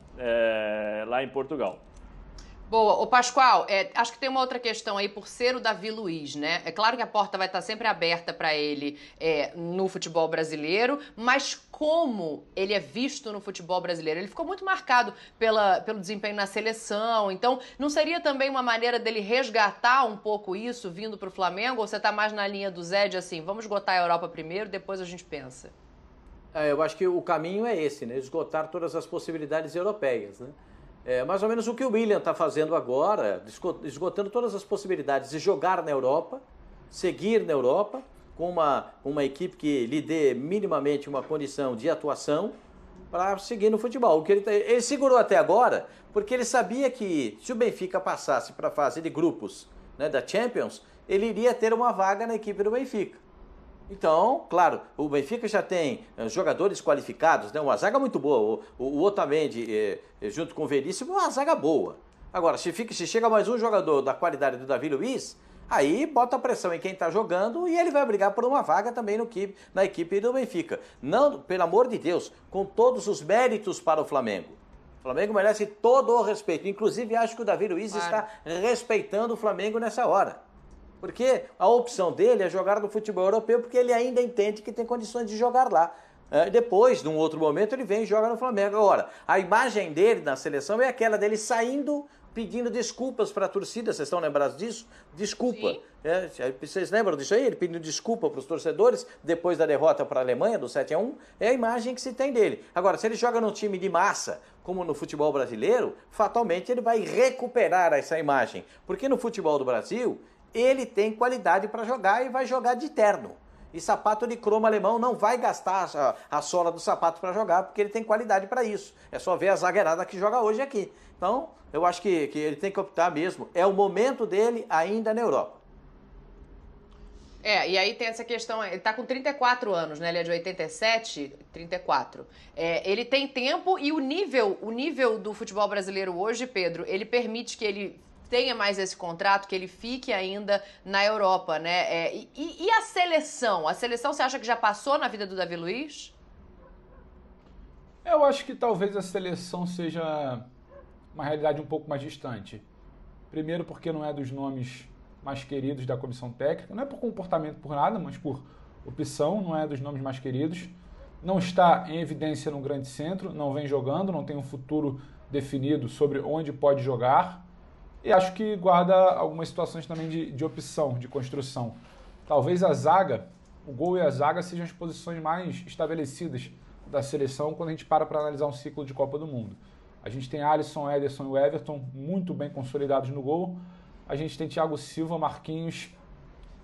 [SPEAKER 4] lá em Portugal.
[SPEAKER 3] Boa. Ô, Pascoal, acho que tem uma outra questão aí por ser o Davi Luiz, né? É claro que a porta vai estar sempre aberta para ele no futebol brasileiro, mas como ele é visto no futebol brasileiro? Ele ficou muito marcado pelo desempenho na seleção, então não seria também uma maneira dele resgatar um pouco isso vindo para o Flamengo? Ou você está mais na linha do Zé de assim, vamos esgotar a Europa primeiro, depois a gente pensa?
[SPEAKER 2] Eu acho que o caminho é esse, né? Esgotar todas as possibilidades europeias, né? Mais ou menos o que o William está fazendo agora, esgotando todas as possibilidades de jogar na Europa, seguir na Europa, com uma equipe que lhe dê minimamente uma condição de atuação para seguir no futebol. O que ele segurou até agora, porque ele sabia que se o Benfica passasse para a fase de grupos, né, da Champions, ele iria ter uma vaga na equipe do Benfica. Então, claro, o Benfica já tem jogadores qualificados, né? Uma zaga muito boa. O Otamendi, junto com o Veríssimo, uma zaga boa. Agora, se chega mais um jogador da qualidade do Davi Luiz, aí bota a pressão em quem está jogando e ele vai brigar por uma vaga também na equipe do Benfica. Não, pelo amor de Deus, com todos os méritos para o Flamengo. O Flamengo merece todo o respeito. Inclusive, acho que o Davi Luiz está respeitando o Flamengo nessa hora. Porque a opção dele é jogar no futebol europeu, porque ele ainda entende que tem condições de jogar lá. Depois, num outro momento, ele vem e joga no Flamengo. Agora, a imagem dele na seleção é aquela dele saindo, pedindo desculpas para a torcida. Vocês estão lembrados disso? Desculpa. Vocês lembram disso aí? Ele pedindo desculpa para os torcedores depois da derrota para a Alemanha, do 7-1. É a imagem que se tem dele. Agora, se ele joga num time de massa, como no futebol brasileiro, fatalmente ele vai recuperar essa imagem. Porque no futebol do Brasil, ele tem qualidade para jogar e vai jogar de terno. E sapato de cromo alemão não vai gastar a sola do sapato para jogar, porque ele tem qualidade para isso. É só ver a zagueirada que joga hoje aqui. Então, eu acho que ele tem que optar mesmo. É o momento dele ainda na Europa.
[SPEAKER 3] E aí tem essa questão, ele tá com 34 anos, né? Ele é de 87, 34. Ele tem tempo e o nível do futebol brasileiro hoje, Pedro, ele permite que ele tenha mais esse contrato, que ele fique ainda na Europa, né? E a seleção? A seleção, você acha que já passou na vida do Davi Luiz?
[SPEAKER 5] Eu acho que talvez a seleção seja uma realidade um pouco mais distante. Primeiro porque não é dos nomes mais queridos da comissão técnica, não é por comportamento, por nada, mas por opção, não é dos nomes mais queridos. Não está em evidência no grande centro, não vem jogando, não tem um futuro definido sobre onde pode jogar. E acho que guarda algumas situações também de opção, de construção. Talvez a zaga, o gol e a zaga sejam as posições mais estabelecidas da seleção quando a gente para analisar um ciclo de Copa do Mundo. A gente tem Alisson, Ederson e o Everton muito bem consolidados no gol. A gente tem Thiago Silva, Marquinhos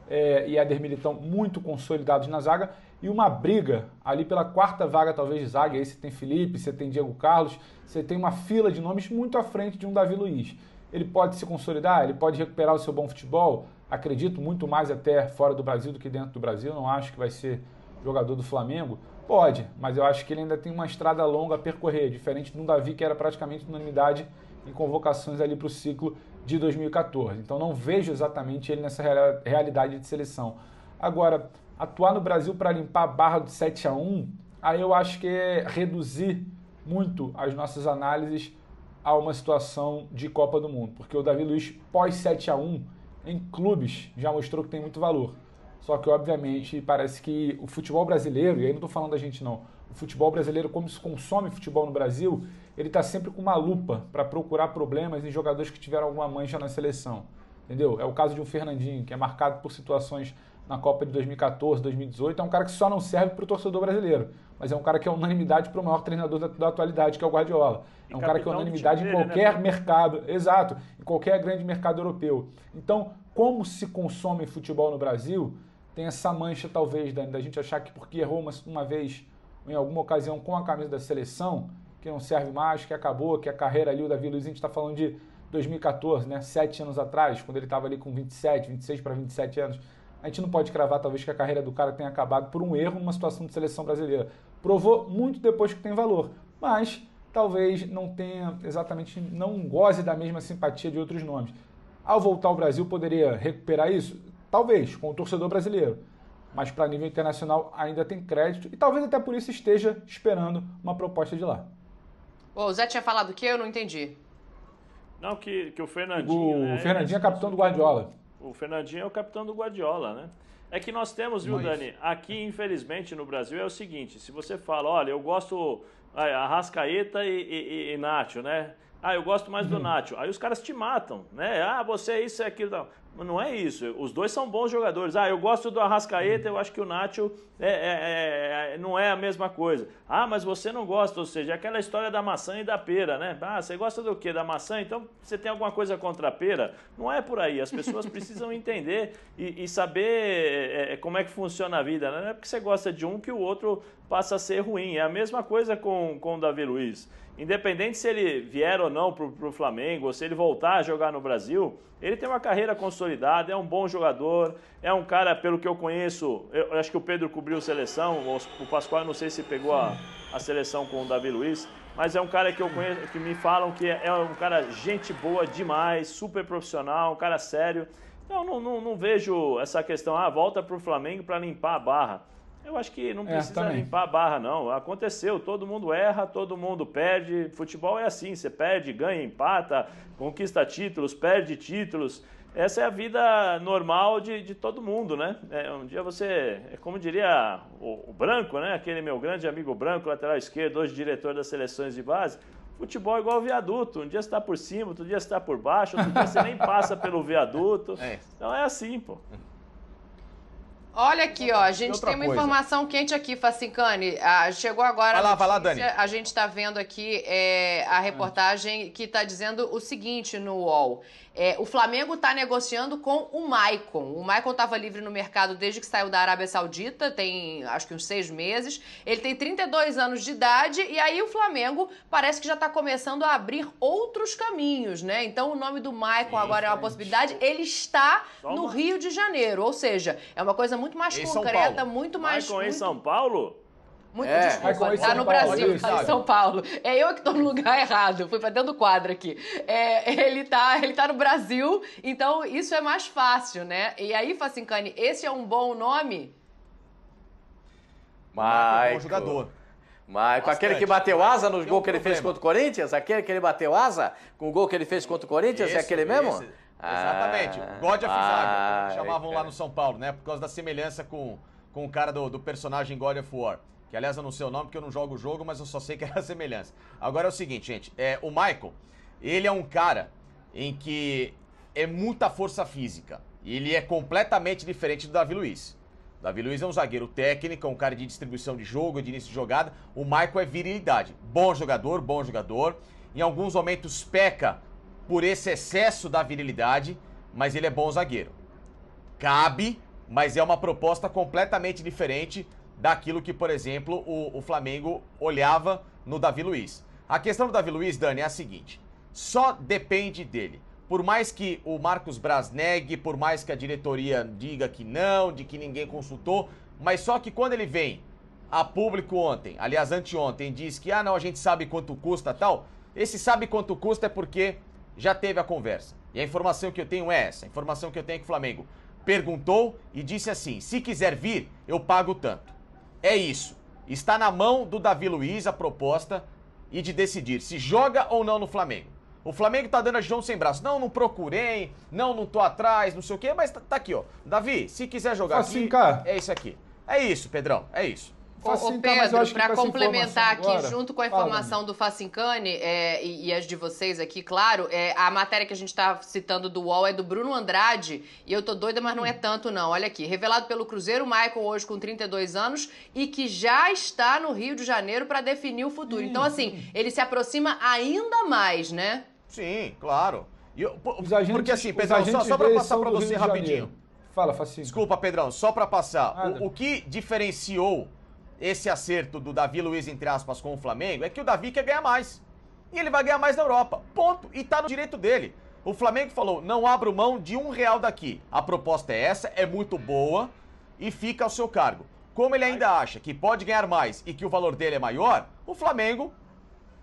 [SPEAKER 5] e Éder Militão muito consolidados na zaga. E uma briga ali pela quarta vaga, talvez, de zaga. Aí você tem Felipe, você tem Diego Carlos, você tem uma fila de nomes muito à frente de um Davi Luiz. Ele pode se consolidar, ele pode recuperar o seu bom futebol. Acredito muito mais até fora do Brasil do que dentro do Brasil. Não acho que vai ser jogador do Flamengo. Pode, mas eu acho que ele ainda tem uma estrada longa a percorrer, diferente de um Davi que era praticamente unanimidade em convocações ali para o ciclo de 2014. Então não vejo exatamente ele nessa realidade de seleção. Agora, atuar no Brasil para limpar a barra do 7-1, aí eu acho que é reduzir muito as nossas análises a uma situação de Copa do Mundo, porque o Davi Luiz pós 7-1 em clubes já mostrou que tem muito valor. Só que, obviamente, parece que o futebol brasileiro, e aí não estou falando da gente não, o futebol brasileiro, como se consome futebol no Brasil, ele está sempre com uma lupa para procurar problemas em jogadores que tiveram alguma mancha na seleção. Entendeu? É o caso de um Fernandinho, que é marcado por situações na Copa de 2014, 2018. É um cara que só não serve para o torcedor brasileiro, mas é um cara que é unanimidade para o maior treinador da atualidade, que é o Guardiola. É um cara que é unanimidade em qualquer mercado, exato, em qualquer grande mercado europeu. Então, como se consome futebol no Brasil, tem essa mancha, talvez, da gente achar que porque errou uma vez, em alguma ocasião, com a camisa da seleção, que não serve mais, que acabou, que a carreira ali, o Davi Luiz, a gente está falando de 2014, né? 7 anos atrás, quando ele estava ali com 27, 26 para 27 anos. A gente não pode cravar, talvez, que a carreira do cara tenha acabado por um erro numa situação de seleção brasileira. Provou muito depois que tem valor, mas talvez não tenha exatamente, não goze da mesma simpatia de outros nomes. Ao voltar ao Brasil, poderia recuperar isso? Talvez, com o torcedor brasileiro. Mas para nível internacional ainda tem crédito e talvez até por isso esteja esperando uma proposta de lá.
[SPEAKER 3] O Zé tinha falado o quê? Eu não entendi.
[SPEAKER 4] Não, que o Fernandinho...
[SPEAKER 5] O Fernandinho é capitão do Guardiola.
[SPEAKER 4] O Fernandinho é o capitão do Guardiola, né? É que nós temos, viu, Dani? Aqui, infelizmente, no Brasil é o seguinte, se você fala, olha, eu gosto Arrascaeta e Nacho, né? Eu gosto mais do Nacho. Aí os caras te matam, né? Você é isso, é aquilo, tal. Mas não é isso. Os dois são bons jogadores. Eu gosto do Arrascaeta, eu acho que o Nacho não é a mesma coisa. Mas você não gosta, ou seja, é aquela história da maçã e da pera, né? Você gosta do quê? Da maçã? Então você tem alguma coisa contra a pera? Não é por aí. As pessoas precisam entender e saber como é que funciona a vida. Não é porque você gosta de um que o outro passa a ser ruim. É a mesma coisa com o Davi Luiz. Independente se ele vier ou não para o Flamengo, ou se ele voltar a jogar no Brasil, ele tem uma carreira consolidada, é um bom jogador, é um cara, pelo que eu conheço, eu acho que o Pedro cobriu seleção, o Pascoal não sei se pegou a seleção com o Davi Luiz, mas é um cara que eu conheço, que me falam que é um cara gente boa demais, super profissional, um cara sério. Então não vejo essa questão, volta para o Flamengo para limpar a barra. Eu acho que não precisa limpar a barra, não. Aconteceu, todo mundo erra, todo mundo perde. Futebol é assim, você perde, ganha, empata, conquista títulos, perde títulos. Essa é a vida normal de todo mundo, né? Um dia você, como diria o Branco, né? Aquele meu grande amigo Branco, lateral esquerdo, hoje diretor das seleções de base. Futebol é igual viaduto, um dia você está por cima, outro dia você está por baixo, outro dia você nem passa pelo viaduto. Então é assim, pô.
[SPEAKER 3] Olha aqui, ó, a gente tem uma informação quente aqui, Facincani. Chegou agora
[SPEAKER 1] vai lá, Dani.
[SPEAKER 3] A gente está vendo aqui a reportagem que está dizendo o seguinte no UOL. O Flamengo está negociando com o Maicon. O Maicon estava livre no mercado desde que saiu da Arábia Saudita, tem acho que uns 6 meses. Ele tem 32 anos de idade e aí o Flamengo parece que já está começando a abrir outros caminhos, né? Então o nome do Maicon agora é uma possibilidade. Ele está no Rio de Janeiro, ou seja, é uma coisa muito mais concreta, muito mais...
[SPEAKER 4] Maicon em São Paulo?
[SPEAKER 3] Desculpa, tá no Brasil, tá em São Paulo. Eu que tô no lugar errado, fui pra dentro do quadro aqui. Ele tá no Brasil, então isso é mais fácil, né? E aí, Facincani, esse é um bom nome?
[SPEAKER 2] Maicon,
[SPEAKER 1] bom jogador.
[SPEAKER 2] Maicon, aquele que bateu asa no gol que ele fez contra o Corinthians? Aquele que ele bateu asa com o gol que ele fez contra o Corinthians? É aquele mesmo?
[SPEAKER 1] Exatamente. God of Zaga, chamavam lá no São Paulo, né? Por causa da semelhança com o cara do personagem God of War. Que, aliás, eu não sei o nome porque eu não jogo o jogo, mas eu só sei que era a semelhança. Agora é o seguinte, gente. O Maicon, ele é um cara em que é muita força física. E ele é completamente diferente do Davi Luiz. O Davi Luiz é um zagueiro técnico, é um cara de distribuição de jogo, de início de jogada. O Maicon é virilidade. Bom jogador. em alguns momentos peca por esse excesso da virilidade, mas ele é bom zagueiro. Cabe, mas é uma proposta completamente diferente daquilo que, por exemplo, o Flamengo olhava no Davi Luiz. A questão do Davi Luiz, Dani, é a seguinte: só depende dele. Por mais que o Marcos Braz negue, por mais que a diretoria diga que não, de que ninguém consultou, mas só que quando ele vem a público ontem, aliás, anteontem, diz que, não, a gente sabe quanto custa tal, esse sabe quanto custa é porque já teve a conversa. E a informação que eu tenho é essa, a informação que eu tenho é que o Flamengo perguntou e disse assim: se quiser vir, eu pago tanto. É isso. Está na mão do Davi Luiz a proposta e de decidir se joga ou não no Flamengo. O Flamengo tá dando a João sem braço. Não procurei, não tô atrás, não sei o quê, mas tá aqui, ó. Davi, se quiser jogar aqui, é isso aqui. É isso, Pedrão, é isso.
[SPEAKER 3] Ô Pedro, para complementar aqui, agora, junto com a informação do Facincani e as de vocês aqui, claro, a matéria que a gente está citando do UOL é do Bruno Andrade, e eu tô doida, mas não é tanto não. Olha aqui, revelado pelo Cruzeiro, o Maicon hoje com 32 anos e que já está no Rio de Janeiro para definir o futuro. Então, assim, ele se aproxima ainda mais, né?
[SPEAKER 1] Sim, claro. Porque assim, Pedrão, só para passar para você rapidinho.
[SPEAKER 5] Fala, Facinho.
[SPEAKER 1] Desculpa, Pedrão, só para passar. O que diferenciou esse acerto do Davi Luiz, entre aspas, com o Flamengo, é que o Davi quer ganhar mais. E ele vai ganhar mais na Europa. Ponto. E tá no direito dele. O Flamengo falou: não abro mão de R$1 daqui. A proposta é essa, é muito boa e fica ao seu cargo. Como ele ainda acha que pode ganhar mais e que o valor dele é maior, o Flamengo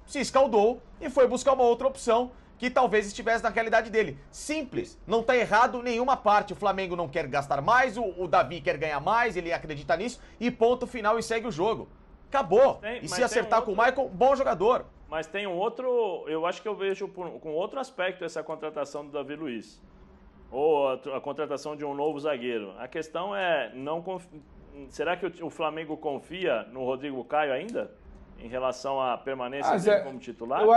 [SPEAKER 1] se escaldou e foi buscar uma outra opção que talvez estivesse na realidade dele. Simples, não tá errado nenhuma parte. O Flamengo não quer gastar mais, o Davi quer ganhar mais, ele acredita nisso, e ponto final e segue o jogo. Acabou. E se acertar com o Maicon, bom jogador.
[SPEAKER 4] Mas tem um outro, eu acho que eu vejo com outro aspecto essa contratação do Davi Luiz. Ou a contratação de um novo zagueiro. A questão é, será que o Flamengo confia no Rodrigo Caio ainda? Em relação à permanência dele como titular?
[SPEAKER 5] Eu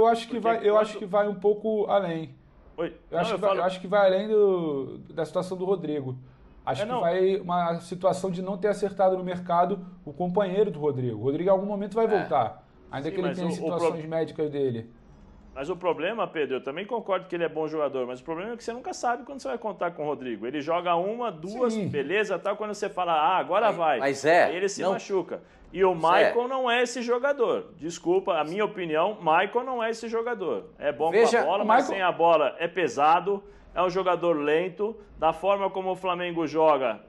[SPEAKER 5] acho que vai um pouco além.
[SPEAKER 4] Oi?
[SPEAKER 5] Eu acho que vai além da situação do Rodrigo. Acho que vai uma situação de não ter acertado no mercado o companheiro do Rodrigo. O Rodrigo em algum momento vai voltar. Ainda que ele tenha situações médicas dele.
[SPEAKER 4] Mas o problema, Pedro, eu também concordo que ele é bom jogador, mas o problema é que você nunca sabe quando você vai contar com o Rodrigo. Ele joga uma, duas, beleza, tal, quando você fala, agora vai.
[SPEAKER 2] Mas
[SPEAKER 4] aí ele se machuca. E o Maicon não é esse jogador. Desculpa, a minha opinião, Maicon não é esse jogador. É bom com a bola, mas sem a bola é pesado, é um jogador lento. Da forma como o Flamengo joga,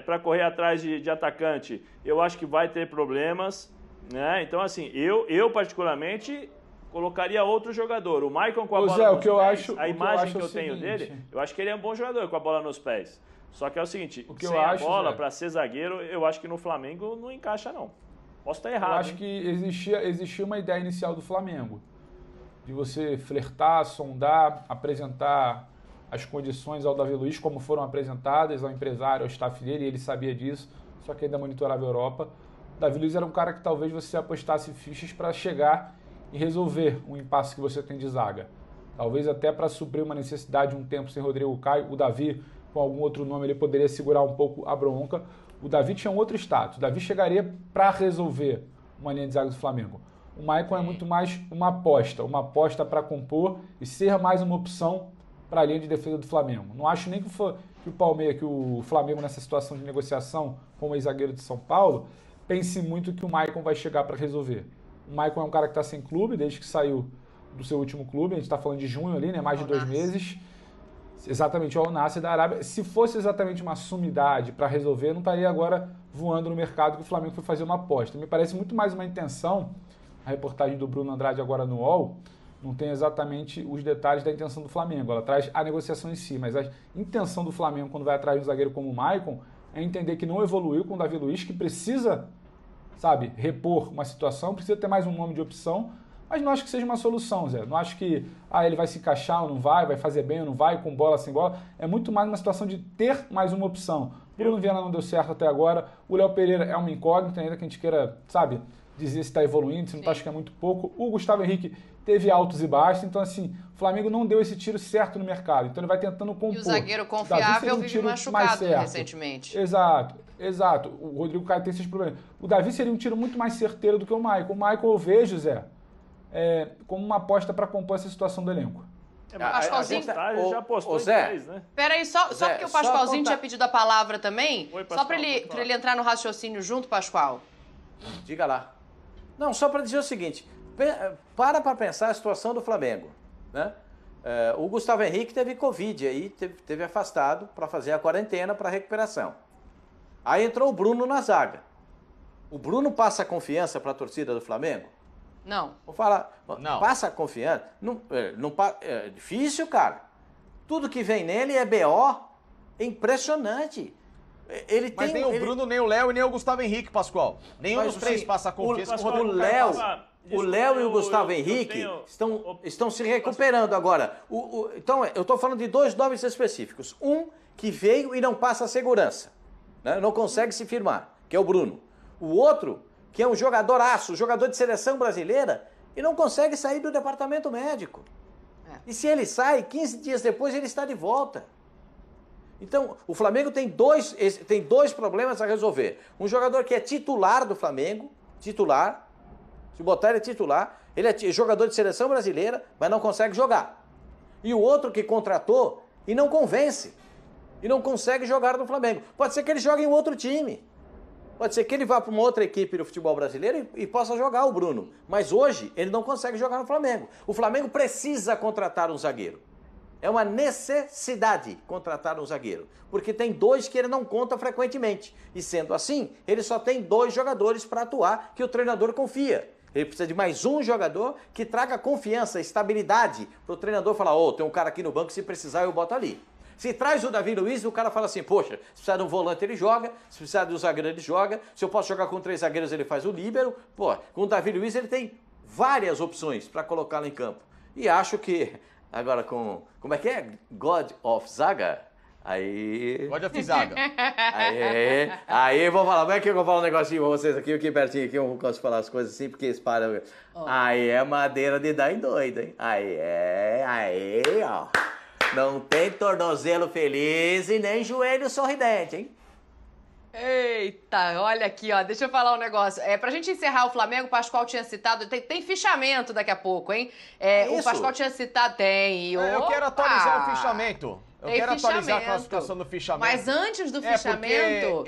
[SPEAKER 4] para correr atrás de atacante, eu acho que vai ter problemas. Né? Então, assim, eu particularmente colocaria outro jogador. O Maicon com a bola nos pés, a imagem que eu tenho dele, eu acho que ele é um bom jogador com a bola nos pés. Só que é o seguinte, sem a bola, para ser zagueiro, eu acho que no Flamengo não encaixa, não. Posso estar errado.
[SPEAKER 5] Eu acho que existia uma ideia inicial do Flamengo, de você flertar, sondar, apresentar as condições ao Davi Luiz, como foram apresentadas ao empresário, ao staff dele, e ele sabia disso, só que ainda monitorava a Europa. O Davi Luiz era um cara que talvez você apostasse fichas para chegar e resolver um impasse que você tem de zaga. Talvez até para suprir uma necessidade um tempo sem Rodrigo Caio. O Davi, com algum outro nome, ele poderia segurar um pouco a bronca. O Davi tinha um outro status. O Davi chegaria para resolver uma linha de zaga do Flamengo. O Maicon é muito mais uma aposta para compor e ser mais uma opção para a linha de defesa do Flamengo. Não acho nem que o Flamengo, nessa situação de negociação com o ex-zagueiro de São Paulo, pense muito que o Maicon vai chegar para resolver. O Maicon é um cara que está sem clube, desde que saiu do seu último clube. A gente está falando de junho ali, né? Mais de 2 meses. Exatamente, o Al-Nassr da Arábia. Se fosse exatamente uma sumidade para resolver, não estaria agora voando no mercado que o Flamengo foi fazer uma aposta. Me parece muito mais uma intenção, a reportagem do Bruno Andrade agora no UOL, não tem exatamente os detalhes da intenção do Flamengo. Ela traz a negociação em si, mas a intenção do Flamengo quando vai atrás de um zagueiro como o Maicon é entender que não evoluiu com o Davi Luiz, que precisa, repor uma situação, precisa ter mais um nome de opção, mas não acho que seja uma solução, Zé. Não acho que ele vai se encaixar ou não vai fazer bem ou não vai, com bola, sem bola. É muito mais uma situação de ter mais uma opção. Bruno Viana não deu certo até agora, o Léo Pereira é uma incógnita, ainda que a gente queira, dizer se está evoluindo, se não está, acho que é muito pouco. O Gustavo Henrique teve altos e baixos, então assim, o Flamengo não deu esse tiro certo no mercado, então ele vai tentando compor.
[SPEAKER 3] E o zagueiro confiável vive machucado recentemente.
[SPEAKER 5] Exato. O Rodrigo Caio tem esses problemas. O Davi seria um tiro muito mais certeiro do que o Maicon. O Maicon eu vejo, Zé, como uma aposta para compor essa situação do elenco.
[SPEAKER 3] Pascoalzinho
[SPEAKER 4] já apostou em
[SPEAKER 2] Zé,
[SPEAKER 4] 3, né?
[SPEAKER 3] Peraí, só porque o Pascoalzinho tinha pedido a palavra também,
[SPEAKER 4] Oi,
[SPEAKER 3] só
[SPEAKER 4] Pascoal,
[SPEAKER 3] pra ele entrar no raciocínio junto, Pascoal.
[SPEAKER 2] Diga lá. Não, só para dizer o seguinte, para pensar a situação do Flamengo, né? O Gustavo Henrique teve Covid, aí teve afastado para fazer a quarentena para recuperação. Aí entrou o Bruno na zaga. O Bruno passa confiança para a torcida do Flamengo?
[SPEAKER 3] Não.
[SPEAKER 2] Vou falar,
[SPEAKER 1] Não.
[SPEAKER 2] passa confiança? É difícil, cara. Tudo que vem nele é BO, é impressionante.
[SPEAKER 1] Mas nem o Bruno, nem o Léo e nem o Gustavo Henrique, Pascoal. Nenhum dos três passa a confiança com o Rodrigo Caio.
[SPEAKER 2] O Léo e o Gustavo Henrique estão se recuperando agora. Então, eu estou falando de dois nomes específicos. Um que veio e não passa a segurança, né? Não consegue se firmar, que é o Bruno. O outro, que é um jogadoraço, jogador de seleção brasileira, e não consegue sair do departamento médico. E se ele sai, 15 dias depois ele está de volta. Então, o Flamengo tem dois problemas a resolver. Um jogador que é titular do Flamengo, titular, se botar ele é titular, ele é jogador de seleção brasileira, mas não consegue jogar. E o outro que contratou e não convence, e não consegue jogar no Flamengo. Pode ser que ele jogue em outro time. Pode ser que ele vá para uma outra equipe do futebol brasileiro e possa jogar o Bruno. Mas hoje ele não consegue jogar no Flamengo. O Flamengo precisa contratar um zagueiro. É uma necessidade contratar um zagueiro. Porque tem dois que ele não conta frequentemente. E sendo assim, ele só tem 2 jogadores para atuar que o treinador confia. Ele precisa de mais um jogador que traga confiança, estabilidade para o treinador falar, tem um cara aqui no banco, se precisar eu boto ali. Se traz o Davi Luiz, o cara fala assim, poxa, se precisar de um volante ele joga, se precisar de um zagueiro ele joga, se eu posso jogar com 3 zagueiros ele faz o líbero, com o Davi Luiz ele tem várias opções para colocá-lo em campo. E acho que, agora como é que é? God of Zaga? Aí...
[SPEAKER 1] God of Zaga.
[SPEAKER 2] Aí vou falar, como é que eu vou falar um negocinho pra vocês aqui pertinho, aqui eu não posso falar as coisas assim, porque eles param. Aí é madeira de dar em doido, hein? Aí, ó. Não tem tornozelo feliz e nem joelho sorridente, hein?
[SPEAKER 3] Eita, olha aqui, ó, deixa eu falar um negócio. Pra gente encerrar o Flamengo, o Pascoal tinha citado, tem fichamento daqui a pouco, hein? O Pascoal tinha citado,
[SPEAKER 1] eu quero atualizar o fichamento. Eu quero atualizar a classificação do fichamento.
[SPEAKER 3] Mas antes do fichamento...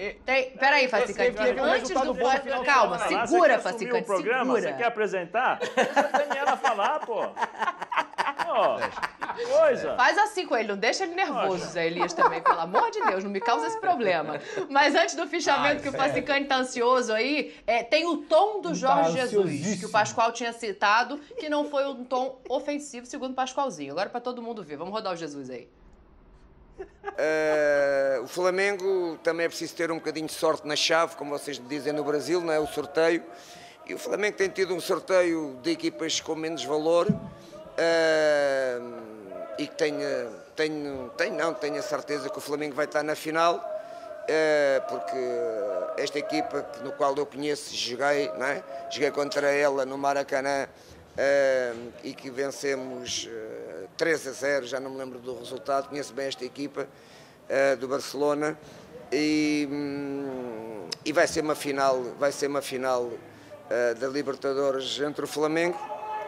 [SPEAKER 3] Peraí, Facicante. Antes do... Calma, segura, Facicante, segura.
[SPEAKER 4] Você quer apresentar? Deixa a Daniela falar, pô. Que coisa.
[SPEAKER 3] Faz assim com ele, não deixa ele nervoso, Zé Elias, também, pelo amor de Deus, não me causa esse problema. Mas antes do fichamento, que o Facicante tá ansioso aí, tem o tom do Jorge Jesus, que o Pascoal tinha citado, que não foi um tom ofensivo, segundo o Pascoalzinho. Agora pra todo mundo ver, vamos rodar o Jesus aí.
[SPEAKER 6] O Flamengo também é preciso ter um bocadinho de sorte na chave, como vocês dizem no Brasil, não é? O sorteio. E o Flamengo tem tido um sorteio de equipas com menos valor e que tenho a certeza que o Flamengo vai estar na final, porque esta equipa no qual eu conheço, joguei, não é? Joguei contra ela no Maracanã e que vencemos 3-0, já não me lembro do resultado, conheço bem esta equipa do Barcelona e vai ser uma final da Libertadores entre o Flamengo,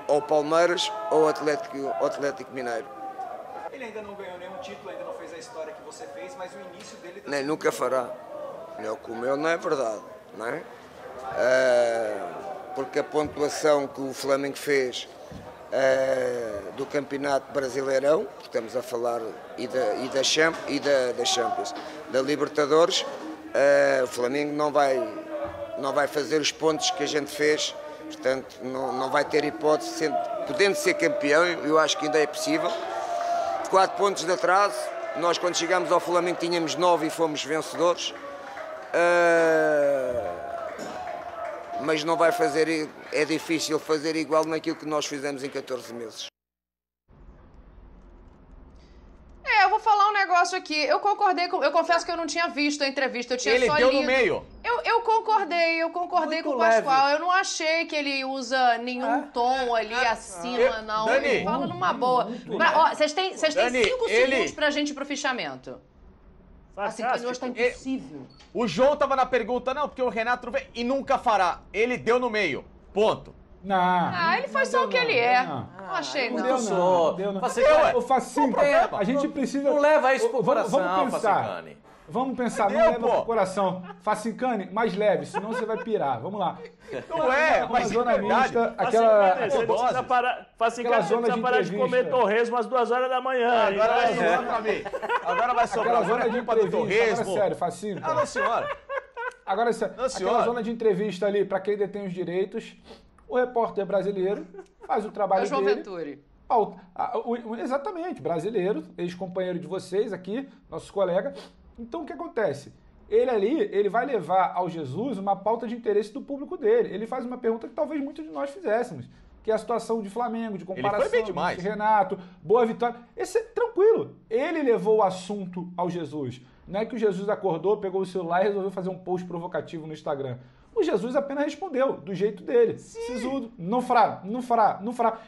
[SPEAKER 6] ou Palmeiras, ou o Atlético Mineiro.
[SPEAKER 7] Ele ainda não ganhou nenhum título, ainda não fez a história que você fez, mas o início dele...
[SPEAKER 6] Nem nunca fará. Melhor que o meu não é verdade, não é? Porque a pontuação que o Flamengo fez do Campeonato Brasileirão, estamos a falar da Champions, da Libertadores, o Flamengo não vai fazer os pontos que a gente fez, portanto não vai ter hipótese, podendo ser campeão, eu acho que ainda é possível. 4 pontos de atraso, nós quando chegámos ao Flamengo tínhamos 9 e fomos vencedores. Mas não vai fazer, é difícil fazer igual naquilo que nós fizemos em 14 meses.
[SPEAKER 3] Eu vou falar um negócio aqui. Eu confesso que eu não tinha visto a entrevista, eu tinha
[SPEAKER 1] ele
[SPEAKER 3] só
[SPEAKER 1] deu
[SPEAKER 3] lido.
[SPEAKER 1] No meio.
[SPEAKER 3] Eu concordei muito com o Pascoal. Eu não achei que ele usa nenhum tom ali acima, não.
[SPEAKER 1] Dani,
[SPEAKER 3] ele fala numa boa. Vocês têm 5 segundos pra gente ir pro fichamento. Assim que hoje tá impossível.
[SPEAKER 1] O João tava na pergunta, não, porque o Renato veio e nunca fará. Ele deu no meio. Ponto.
[SPEAKER 3] Ah, ele foi só o que ele é.
[SPEAKER 5] Não
[SPEAKER 3] Achei não.
[SPEAKER 5] deu não. Deu não. Ô, Facinho, a gente precisa...
[SPEAKER 2] Não leva isso pro coração,
[SPEAKER 5] vamos pensar.
[SPEAKER 2] Facincani.
[SPEAKER 5] Vamos pensar, não leva pro coração. Facincani, mais leve, senão você vai pirar. Vamos lá.
[SPEAKER 1] Não é,
[SPEAKER 5] Uma
[SPEAKER 1] mas
[SPEAKER 5] zona
[SPEAKER 1] é verdade.
[SPEAKER 5] mista, aquela...
[SPEAKER 4] Você precisa parar,
[SPEAKER 5] aquela zona de
[SPEAKER 4] parar de comer
[SPEAKER 5] entrevista.
[SPEAKER 4] torresmo às 2 horas da manhã.
[SPEAKER 1] Agora vai sobrar pra mim. Agora vai sobrar.
[SPEAKER 5] Aquela zona de
[SPEAKER 1] culpa do
[SPEAKER 5] entrevista, agora
[SPEAKER 1] torresmo.
[SPEAKER 5] sério, Facinho.
[SPEAKER 1] Ah, não, senhora.
[SPEAKER 5] Agora,
[SPEAKER 1] senhora.
[SPEAKER 5] aquela zona de entrevista ali, para quem detém os direitos, o repórter brasileiro faz o trabalho
[SPEAKER 3] É o João
[SPEAKER 5] dele.
[SPEAKER 3] Venturi.
[SPEAKER 5] Exatamente, brasileiro, ex-companheiro de vocês aqui, nossos colegas. Então, o que acontece? Ele vai levar ao Jesus uma pauta de interesse do público dele. Ele faz uma pergunta que talvez muitos de nós fizéssemos, que é a situação de Flamengo, de comparação,
[SPEAKER 1] Ele foi bem demais.
[SPEAKER 5] de Renato, boa vitória. Esse é tranquilo. Ele levou o assunto ao Jesus. Não é que o Jesus acordou, pegou o celular e resolveu fazer um post provocativo no Instagram. O Jesus apenas respondeu, do jeito dele. Sisudo, não fará.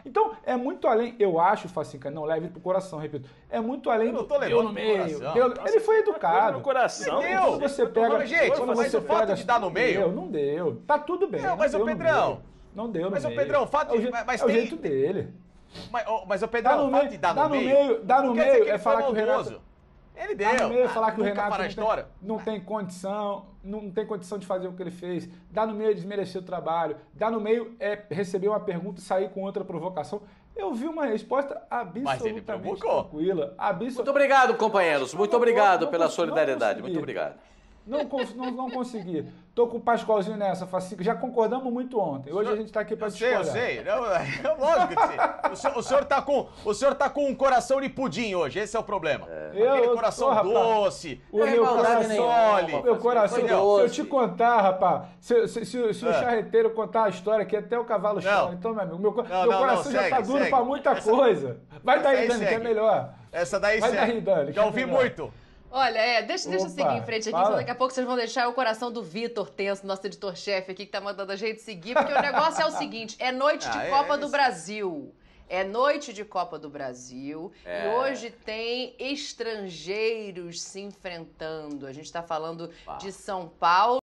[SPEAKER 5] Então, é muito além, eu acho, Facinca, não leve pro coração, repito. É muito além
[SPEAKER 1] Eu não
[SPEAKER 5] do
[SPEAKER 1] tô levando
[SPEAKER 5] no
[SPEAKER 1] pro
[SPEAKER 5] meio.
[SPEAKER 1] coração.
[SPEAKER 5] Ele foi educado.
[SPEAKER 4] No coração.
[SPEAKER 1] Deu.
[SPEAKER 5] Quando você pega...
[SPEAKER 1] Gente,
[SPEAKER 5] quando
[SPEAKER 1] mas
[SPEAKER 5] você
[SPEAKER 1] o fato
[SPEAKER 5] pega,
[SPEAKER 1] de dar no meio...
[SPEAKER 5] Não deu. Tá tudo bem.
[SPEAKER 1] Não, mas
[SPEAKER 5] deu
[SPEAKER 1] o
[SPEAKER 5] no
[SPEAKER 1] Pedrão...
[SPEAKER 5] meio. Não deu no
[SPEAKER 1] Mas o
[SPEAKER 5] meio.
[SPEAKER 1] Pedrão, o fato de...
[SPEAKER 5] É o jeito dele.
[SPEAKER 1] Mas o Pedrão, o fato de dar no meio...
[SPEAKER 5] Dá no
[SPEAKER 1] não quer dizer
[SPEAKER 5] meio
[SPEAKER 1] ele
[SPEAKER 5] é falar
[SPEAKER 1] foi
[SPEAKER 5] que o Renato...
[SPEAKER 1] maldoso. Ele
[SPEAKER 5] Dá
[SPEAKER 1] deu.
[SPEAKER 5] no meio é falar que o
[SPEAKER 1] Nunca
[SPEAKER 5] Renato
[SPEAKER 1] fará história.
[SPEAKER 5] não tem condição de fazer o que ele fez. Dá no meio é desmerecer o trabalho. Dá no meio é receber uma pergunta e sair com outra provocação. Eu vi uma resposta absolutamente
[SPEAKER 1] provocou.
[SPEAKER 5] tranquila.
[SPEAKER 2] Muito obrigado, companheiros. Muito obrigado pela solidariedade. Muito obrigado.
[SPEAKER 5] Não consegui. Tô com o Pascoalzinho nessa, Facinho. Já concordamos muito ontem. Hoje a gente tá aqui para discordar.
[SPEAKER 1] Eu sei. Lógico que sim. O senhor tá com um coração de pudim hoje, esse é o problema. Aquele coração doce,
[SPEAKER 5] O meu coração, se
[SPEAKER 2] doce.
[SPEAKER 5] eu te contar, rapaz, se o charreteiro contar a história aqui, até o cavalo chora. Então, meu amigo, meu coração já tá duro pra muita coisa. Vai daí, Dani, que é melhor.
[SPEAKER 1] Essa daí
[SPEAKER 5] Vai
[SPEAKER 1] segue.
[SPEAKER 5] daí, Dani.
[SPEAKER 1] Já ouvi muito.
[SPEAKER 3] Olha, deixa eu seguir em frente aqui,
[SPEAKER 5] fala.
[SPEAKER 3] senão daqui a pouco vocês vão deixar o coração do Vitor tenso, nosso editor-chefe aqui, que tá mandando a gente seguir, porque o negócio é o seguinte, é noite de Copa do Brasil. É noite de Copa do Brasil e hoje tem estrangeiros se enfrentando. A gente tá falando de São Paulo.